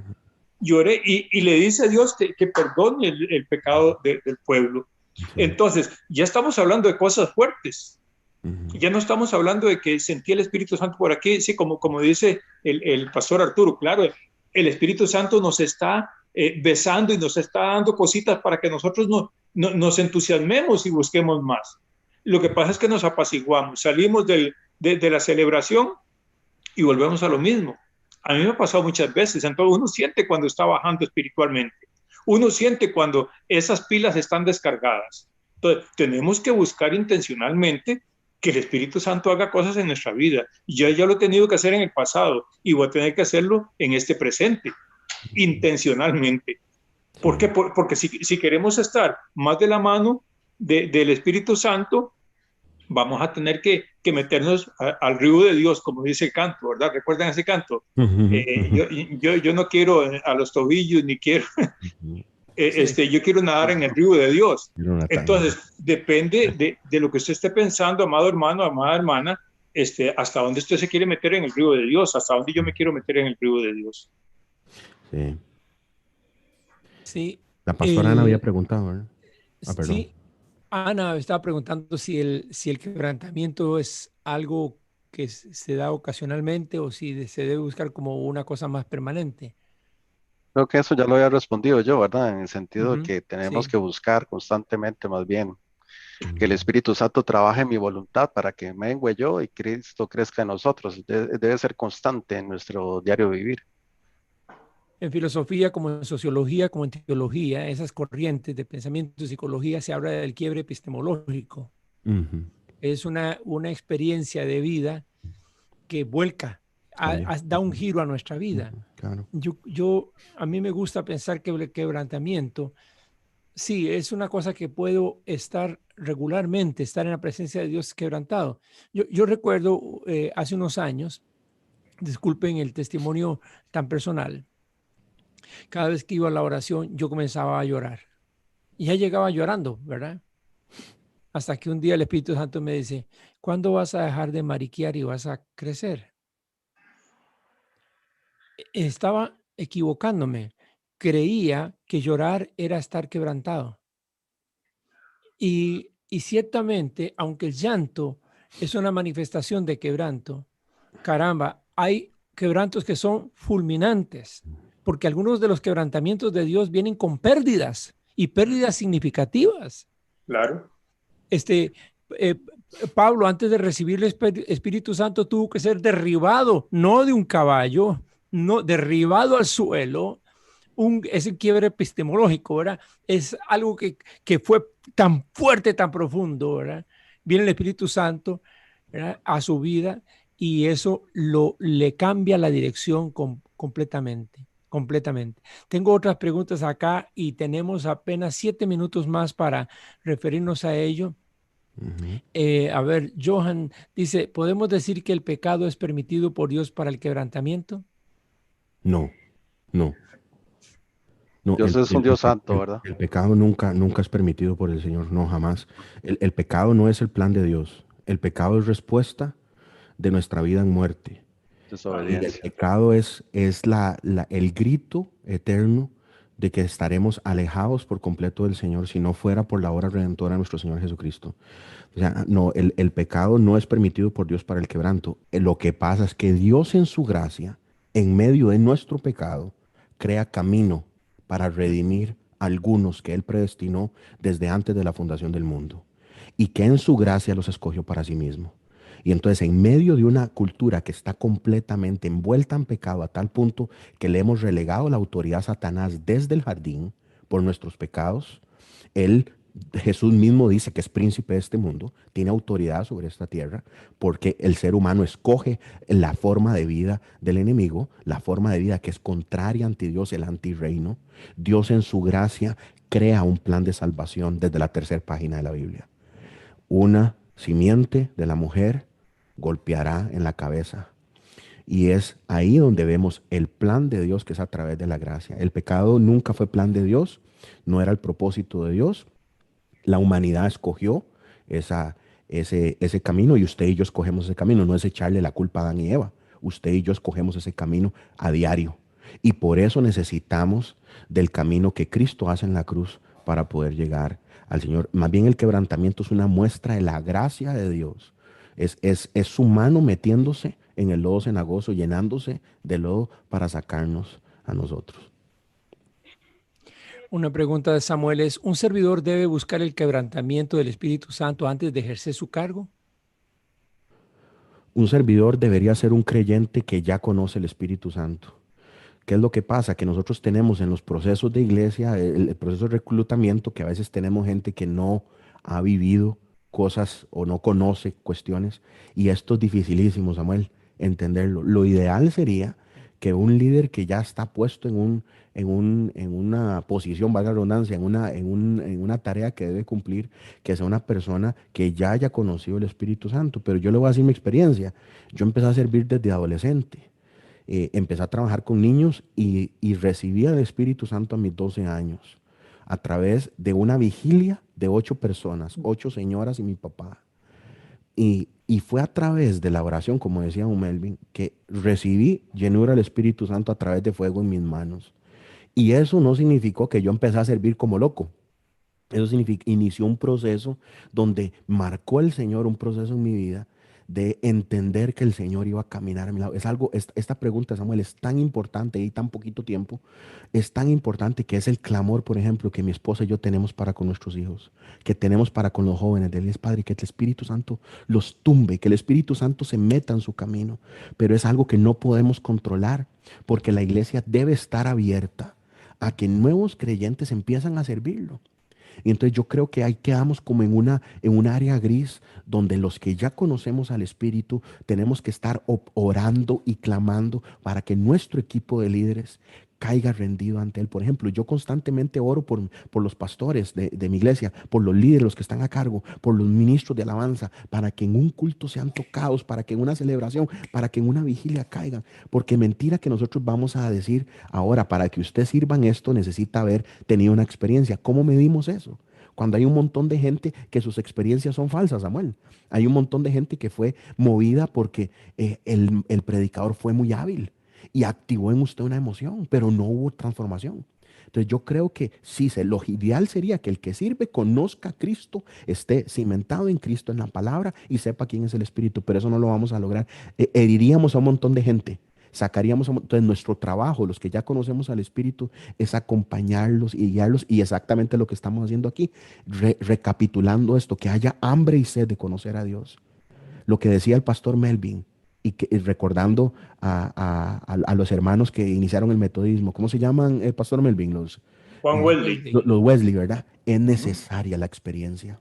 lloré y le dice a Dios que perdone el pecado del pueblo. sí. Entonces, ya estamos hablando de cosas fuertes. Ujú, Ya no estamos hablando de que sentí el Espíritu Santo por aquí, sí, como dice el pastor Arturo, claro, el Espíritu Santo nos está besando y nos está dando cositas para que nosotros nos entusiasmemos y busquemos más. Lo que pasa es que nos apaciguamos, salimos de la celebración y volvemos a lo mismo. A mí me ha pasado muchas veces, entonces uno siente cuando está bajando espiritualmente, uno siente cuando esas pilas están descargadas. Entonces, tenemos que buscar intencionalmente que el Espíritu Santo haga cosas en nuestra vida. Yo ya lo he tenido que hacer en el pasado y voy a tener que hacerlo en este presente, intencionalmente. ¿Por qué? sí. Porque si queremos estar más de la mano del Espíritu Santo, vamos a tener que meternos al río de Dios, como dice el canto, ¿verdad? ¿Recuerdan ese canto? Ujú, ujú, Yo no quiero a los tobillos, ni quiero, ujú. Sí, yo quiero nadar en el río de Dios. Jonathan. Entonces, depende de lo que usted esté pensando, amado hermano, amada hermana, hasta dónde usted se quiere meter en el río de Dios, hasta dónde yo me quiero meter en el río de Dios. Sí. sí. La pastora Ana había El, preguntado, ¿verdad? Ah, perdón. sí, Ana estaba preguntando si el quebrantamiento es algo que se da ocasionalmente o si se debe buscar como una cosa más permanente. Creo que eso ya lo había respondido yo, ¿verdad? En el sentido de Ujú, que tenemos sí, que buscar constantemente, más bien. Que el Espíritu Santo trabaje en mi voluntad para que mengue yo y Cristo crezca en nosotros. Debe ser constante en nuestro diario vivir. En filosofía, como en sociología, como en teología, esas corrientes de pensamiento y psicología, se habla del quiebre epistemológico. Ujú. Es una experiencia de vida que vuelca, Cambia. da un giro a nuestra vida. Ujú, claro. A mí me gusta pensar que el quebrantamiento, sí, es una cosa que puedo estar regularmente, estar en la presencia de Dios quebrantado. Yo recuerdo hace unos años, disculpen el testimonio tan personal, cada vez que iba a la oración yo comenzaba a llorar. Y ya llegaba llorando, ¿verdad? Hasta que un día el Espíritu Santo me dice, ¿cuándo vas a dejar de mariquear y vas a crecer? Estaba equivocándome. Creía que llorar era estar quebrantado. Y ciertamente, aunque el llanto es una manifestación de quebranto, caramba, hay quebrantos que son fulminantes, porque algunos de los quebrantamientos de Dios vienen con pérdidas y pérdidas significativas. Claro. Este, eh, Pablo, antes de recibir el Espíritu Santo, tuvo que ser derribado, no de un caballo, no, derribado al suelo. Ese quiebre epistemológico, ¿verdad? Es algo que fue tan fuerte, tan profundo, ¿verdad? Viene el Espíritu Santo, ¿verdad?, a su vida y eso le cambia la dirección completamente, completamente. Tengo otras preguntas acá y tenemos apenas 7 minutos más para referirnos a ello. Ujú. A ver, Johan dice, ¿podemos decir que el pecado es permitido por Dios para el quebrantamiento? No, no, no. Dios es un Dios santo, ¿verdad? El pecado nunca es permitido por el Señor, no, jamás. El pecado no es el plan de Dios. El pecado es respuesta de nuestra vida en muerte. Y el Desobediencia. pecado es el grito eterno de que estaremos alejados por completo del Señor si no fuera por la obra redentora de nuestro Señor Jesucristo. O sea, no, el pecado no es permitido por Dios para el quebranto. Lo que pasa es que Dios en su gracia, en medio de nuestro pecado, crea camino para redimir a algunos que Él predestinó desde antes de la fundación del mundo y que en su gracia los escogió para sí mismo. Y entonces en medio de una cultura que está completamente envuelta en pecado a tal punto que le hemos relegado la autoridad a Satanás desde el jardín por nuestros pecados, Jesús mismo dice que es príncipe de este mundo, tiene autoridad sobre esta tierra, porque el ser humano escoge la forma de vida del enemigo, la forma de vida que es contraria ante Dios, el antirreino. Dios en su gracia crea un plan de salvación desde la tercera página de la Biblia. Una simiente de la mujer golpeará en la cabeza. Y es ahí donde vemos el plan de Dios, que es a través de la gracia. El pecado nunca fue plan de Dios, no era el propósito de Dios. La humanidad escogió ese camino y usted y yo escogemos ese camino. No es echarle la culpa a Adán y Eva. Usted y yo escogemos ese camino a diario. Y por eso necesitamos del camino que Cristo hace en la cruz para poder llegar al Señor. Más bien el quebrantamiento es una muestra de la gracia de Dios. Es su mano metiéndose en el lodo cenagoso, llenándose de lodo para sacarnos a nosotros. Una pregunta de Samuel es, ¿un servidor debe buscar el quebrantamiento del Espíritu Santo antes de ejercer su cargo? Un servidor debería ser un creyente que ya conoce el Espíritu Santo. ¿Qué es lo que pasa? Que nosotros tenemos en los procesos de iglesia, el proceso de reclutamiento, que a veces tenemos gente que no ha vivido cosas o no conoce cuestiones, y esto es dificilísimo, Samuel, entenderlo. Lo ideal sería que un líder que ya está puesto en una posición, valga la redundancia, en una tarea que debe cumplir, que sea una persona que ya haya conocido el Espíritu Santo. Pero yo le voy a decir mi experiencia. Yo empecé a servir desde adolescente. Empecé a trabajar con niños y recibí el Espíritu Santo a mis 12 años a través de una vigilia de 8 personas, 8 señoras y mi papá. Y fue a través de la oración, como decía un Melvin, que recibí llenura del Espíritu Santo a través de fuego en mis manos. Y eso no significó que yo empecé a servir como loco. Eso inició un proceso donde marcó el Señor un proceso en mi vida de entender que el Señor iba a caminar a mi lado. Es algo, esta pregunta, Samuel, es tan importante y tan poquito tiempo, es tan importante que es el clamor, por ejemplo, que mi esposa y yo tenemos para con nuestros hijos, que tenemos para con los jóvenes. Él es Padre, que el Espíritu Santo los tumbe, que el Espíritu Santo se meta en su camino, pero es algo que no podemos controlar, porque la iglesia debe estar abierta a que nuevos creyentes empiezan a servirlo. Y entonces yo creo que ahí quedamos como en una área gris donde los que ya conocemos al Espíritu tenemos que estar orando y clamando para que nuestro equipo de líderes caiga rendido ante Él. Por ejemplo, yo constantemente oro por los pastores de mi iglesia, por los líderes, los que están a cargo, por los ministros de alabanza, para que en un culto sean tocados, para que en una celebración, para que en una vigilia caigan. Porque mentira que nosotros vamos a decir ahora, para que usted sirva en esto necesita haber tenido una experiencia. ¿Cómo medimos eso? Cuando hay un montón de gente que sus experiencias son falsas, Samuel. Hay un montón de gente que fue movida porque el predicador fue muy hábil y activó en usted una emoción, pero no hubo transformación. Entonces yo creo que sí, lo ideal sería que el que sirve conozca a Cristo, esté cimentado en Cristo, en la palabra y sepa quién es el Espíritu, pero eso no lo vamos a lograr. Heriríamos a un montón de gente. Entonces nuestro trabajo, los que ya conocemos al Espíritu, es acompañarlos y guiarlos, y exactamente lo que estamos haciendo aquí, recapitulando esto, que haya hambre y sed de conocer a Dios. Lo que decía el pastor Melvin, y recordando a los hermanos que iniciaron el metodismo, ¿cómo se llaman, pastor Melvin? Juan Wesley. Los Wesley, ¿verdad? Es necesaria la experiencia,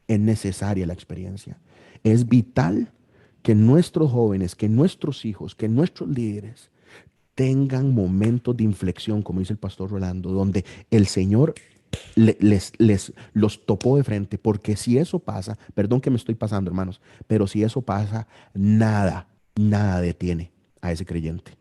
es necesaria la experiencia. Es vital que nuestros jóvenes, que nuestros hijos, que nuestros líderes tengan momentos de inflexión, como dice el pastor Rolando, donde el Señor los topó de frente, porque si eso pasa, perdón que me estoy pasando, hermanos, pero si eso pasa, nada detiene a ese creyente.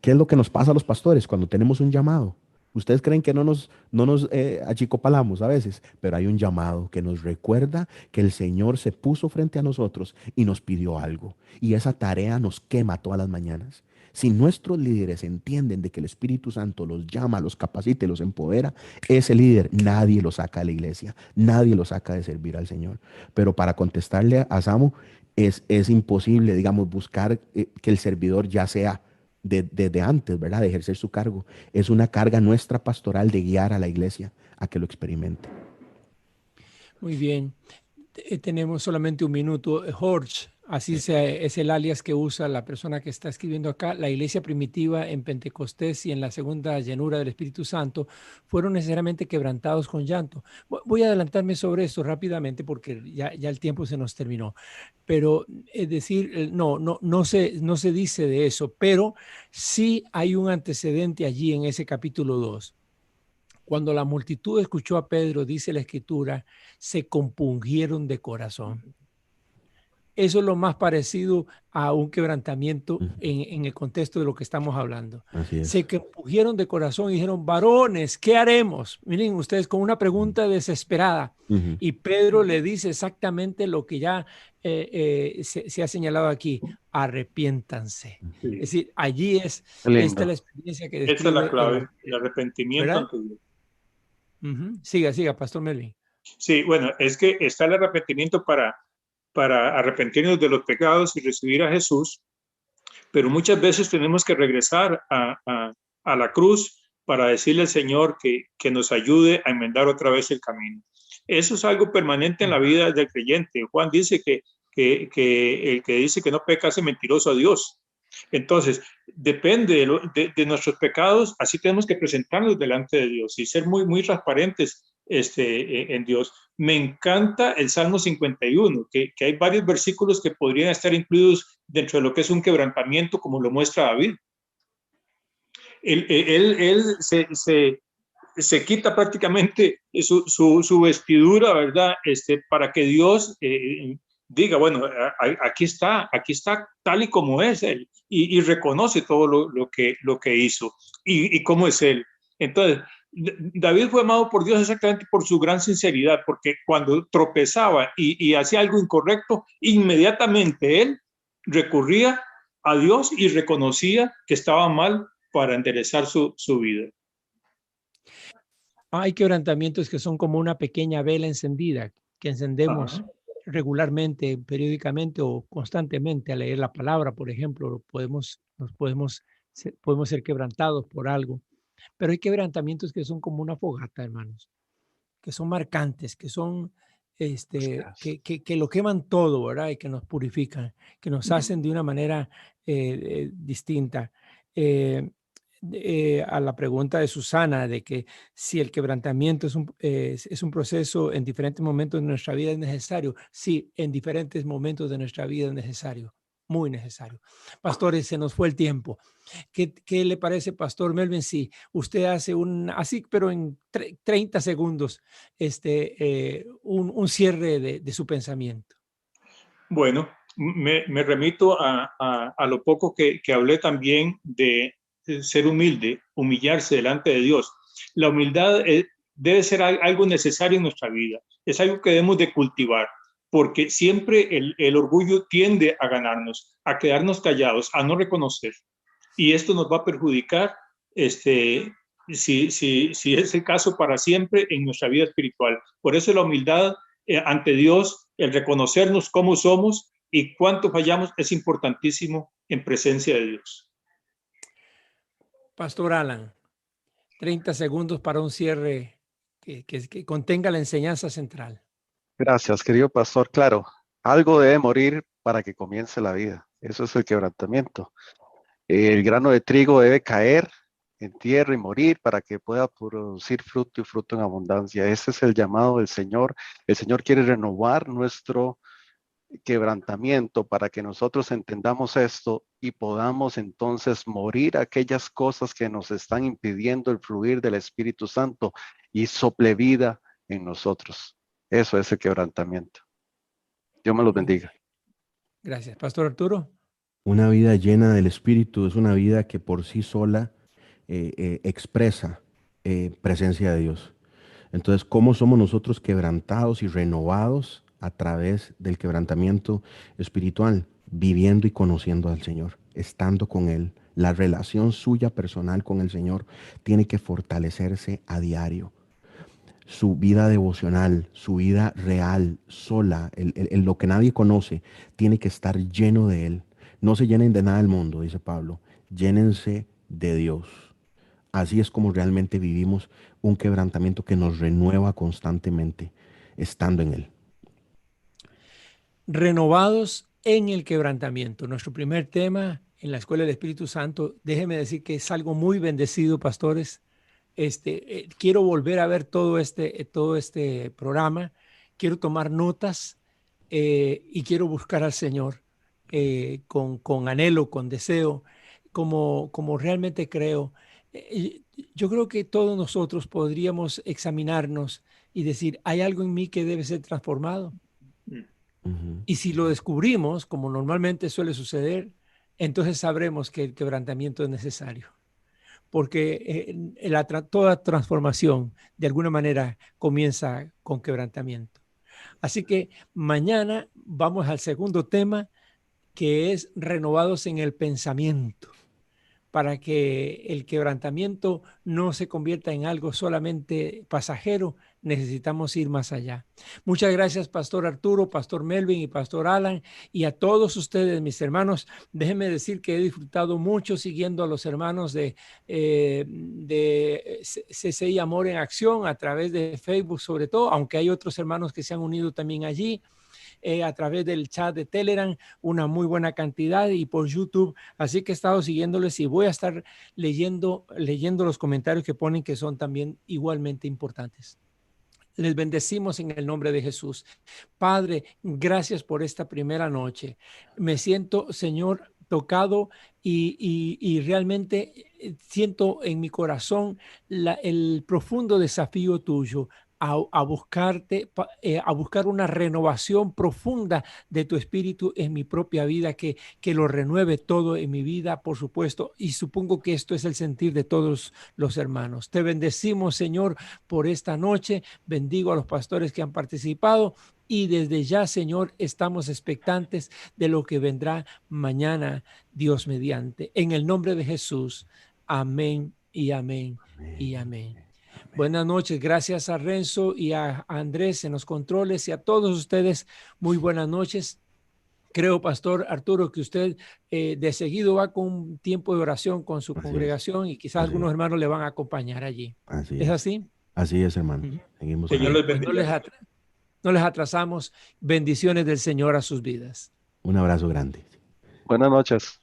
¿Qué es lo que nos pasa a los pastores cuando tenemos un llamado? Ustedes creen que no nos achicopalamos a veces, pero hay un llamado que nos recuerda que el Señor se puso frente a nosotros y nos pidió algo. Y esa tarea nos quema todas las mañanas. Si nuestros líderes entienden de que el Espíritu Santo los llama, los capacita y los empodera, ese líder nadie lo saca de la iglesia, nadie lo saca de servir al Señor. Pero para contestarle a Samu, es imposible, digamos, buscar que el servidor ya sea desde antes, ¿verdad? De ejercer su cargo. Es una carga nuestra pastoral de guiar a la iglesia a que lo experimente. Muy bien. Tenemos solamente un minuto. Jorge, así es el alias que usa la persona que está escribiendo acá. La iglesia primitiva en Pentecostés y en la segunda llenura del Espíritu Santo fueron necesariamente quebrantados con llanto. Voy a adelantarme sobre esto rápidamente porque ya el tiempo se nos terminó. Pero es decir, no se dice de eso, pero sí hay un antecedente allí en ese capítulo 2. Cuando la multitud escuchó a Pedro, dice la Escritura, se compungieron de corazón. Eso es lo más parecido a un quebrantamiento en el contexto de lo que estamos hablando. Así es. Se compungieron de corazón y dijeron, varones, ¿qué haremos? Miren ustedes, con una pregunta desesperada. Y Pedro le dice exactamente lo que ya se ha señalado aquí: arrepiéntanse. Sí. Es decir, allí esta es la experiencia que describe. Esa es la clave, el arrepentimiento ante Dios. Siga, Pastor Melvin. Sí, bueno, es que está el arrepentimiento para arrepentirnos de los pecados y recibir a Jesús, pero muchas veces tenemos que regresar a la cruz para decirle al Señor que nos ayude a enmendar otra vez el camino. Eso es algo permanente en la vida del creyente. Juan dice que el que dice que no peca hace mentiroso a Dios. Entonces, depende de nuestros pecados, así tenemos que presentarnos delante de Dios y ser muy, muy transparentes en Dios. Me encanta el Salmo 51, que hay varios versículos que podrían estar incluidos dentro de lo que es un quebrantamiento, como lo muestra David. Él se quita prácticamente su vestidura, ¿verdad? Para que Dios diga, bueno, aquí está tal y como es él, y reconoce todo lo que hizo y cómo es él. Entonces, David fue amado por Dios exactamente por su gran sinceridad, porque cuando tropezaba y hacía algo incorrecto, inmediatamente él recurría a Dios y reconocía que estaba mal para enderezar su vida. Hay quebrantamientos que son como una pequeña vela encendida que encendemos regularmente, periódicamente o constantemente a leer la palabra, por ejemplo, podemos ser quebrantados por algo, pero hay quebrantamientos que son como una fogata, hermanos, que son marcantes, que son, Gracias. que lo queman todo, ¿verdad? Y que nos purifican, que nos hacen de una manera distinta. Eh, a la pregunta de Susana de que si el quebrantamiento es un proceso en diferentes momentos de nuestra vida es necesario. Sí, en diferentes momentos de nuestra vida es necesario, muy necesario. Pastores, se nos fue el tiempo. ¿Qué le parece, Pastor Melvin, si usted hace así, pero en 30 segundos, un cierre de su pensamiento? Bueno, me remito a lo poco que hablé también de ser humilde, humillarse delante de Dios. La humildad debe ser algo necesario en nuestra vida, es algo que debemos de cultivar, porque siempre el orgullo tiende a ganarnos, a quedarnos callados, a no reconocer. Y esto nos va a perjudicar, si es el caso, para siempre en nuestra vida espiritual. Por eso la humildad ante Dios, el reconocernos cómo somos y cuánto fallamos, es importantísimo en presencia de Dios. Pastor Alan, 30 segundos para un cierre que contenga la enseñanza central. Gracias, querido pastor. Claro, algo debe morir para que comience la vida. Eso es el quebrantamiento. El grano de trigo debe caer en tierra y morir para que pueda producir fruto y fruto en abundancia. Ese es el llamado del Señor. El Señor quiere renovar nuestro quebrantamiento para que nosotros entendamos esto y podamos entonces morir aquellas cosas que nos están impidiendo el fluir del Espíritu Santo y sople vida en nosotros. Eso es el quebrantamiento. Dios me los bendiga. Gracias. Pastor Arturo. Una vida llena del Espíritu es una vida que por sí sola expresa presencia de Dios. Entonces, ¿cómo somos nosotros quebrantados y renovados a través del quebrantamiento espiritual? Viviendo y conociendo al Señor, estando con Él. La relación suya personal con el Señor tiene que fortalecerse a diario. Su vida devocional, su vida real, sola, lo que nadie conoce, tiene que estar lleno de Él. No se llenen de nada del mundo, dice Pablo. Llénense de Dios. Así es como realmente vivimos un quebrantamiento que nos renueva constantemente, estando en Él. Renovados en el quebrantamiento. Nuestro primer tema en la Escuela del Espíritu Santo. Déjeme decir que es algo muy bendecido, pastores. Quiero volver a ver todo este programa. Quiero tomar notas y quiero buscar al Señor con anhelo, con deseo, como realmente creo. Yo creo que todos nosotros podríamos examinarnos y decir, ¿hay algo en mí que debe ser transformado? Y si lo descubrimos, como normalmente suele suceder, entonces sabremos que el quebrantamiento es necesario. Porque toda transformación de alguna manera comienza con quebrantamiento. Así que mañana vamos al segundo tema, que es renovados en el pensamiento, para que el quebrantamiento no se convierta en algo solamente pasajero. Necesitamos ir más allá. Muchas gracias, Pastor Arturo, Pastor Melvin y Pastor Alan, y a todos ustedes, mis hermanos. Déjenme decir que he disfrutado mucho siguiendo a los hermanos de CCI Amor en Acción a través de Facebook, sobre todo, aunque hay otros hermanos que se han unido también allí. A través del chat de Telegram, una muy buena cantidad, y por YouTube. Así que he estado siguiéndoles y voy a estar leyendo los comentarios que ponen, que son también igualmente importantes. Les bendecimos en el nombre de Jesús. Padre, gracias por esta primera noche. Me siento, Señor, tocado y realmente siento en mi corazón el profundo desafío tuyo a buscarte, a buscar una renovación profunda de tu espíritu en mi propia vida, que lo renueve todo en mi vida, por supuesto, y supongo que esto es el sentir de todos los hermanos. Te bendecimos, Señor, por esta noche. Bendigo a los pastores que han participado y desde ya, Señor, estamos expectantes de lo que vendrá mañana, Dios mediante. En el nombre de Jesús, amén y amén y amén. Buenas noches. Gracias a Renzo y a Andrés en los controles y a todos ustedes. Muy buenas noches. Creo, Pastor Arturo, que usted de seguido va con un tiempo de oración con su congregación y quizás algunos hermanos le van a acompañar allí. Así ¿Es así? Así es, hermano. Seguimos. Señor Bien, les pues bendiga. no les atrasamos. Bendiciones del Señor a sus vidas. Un abrazo grande. Buenas noches.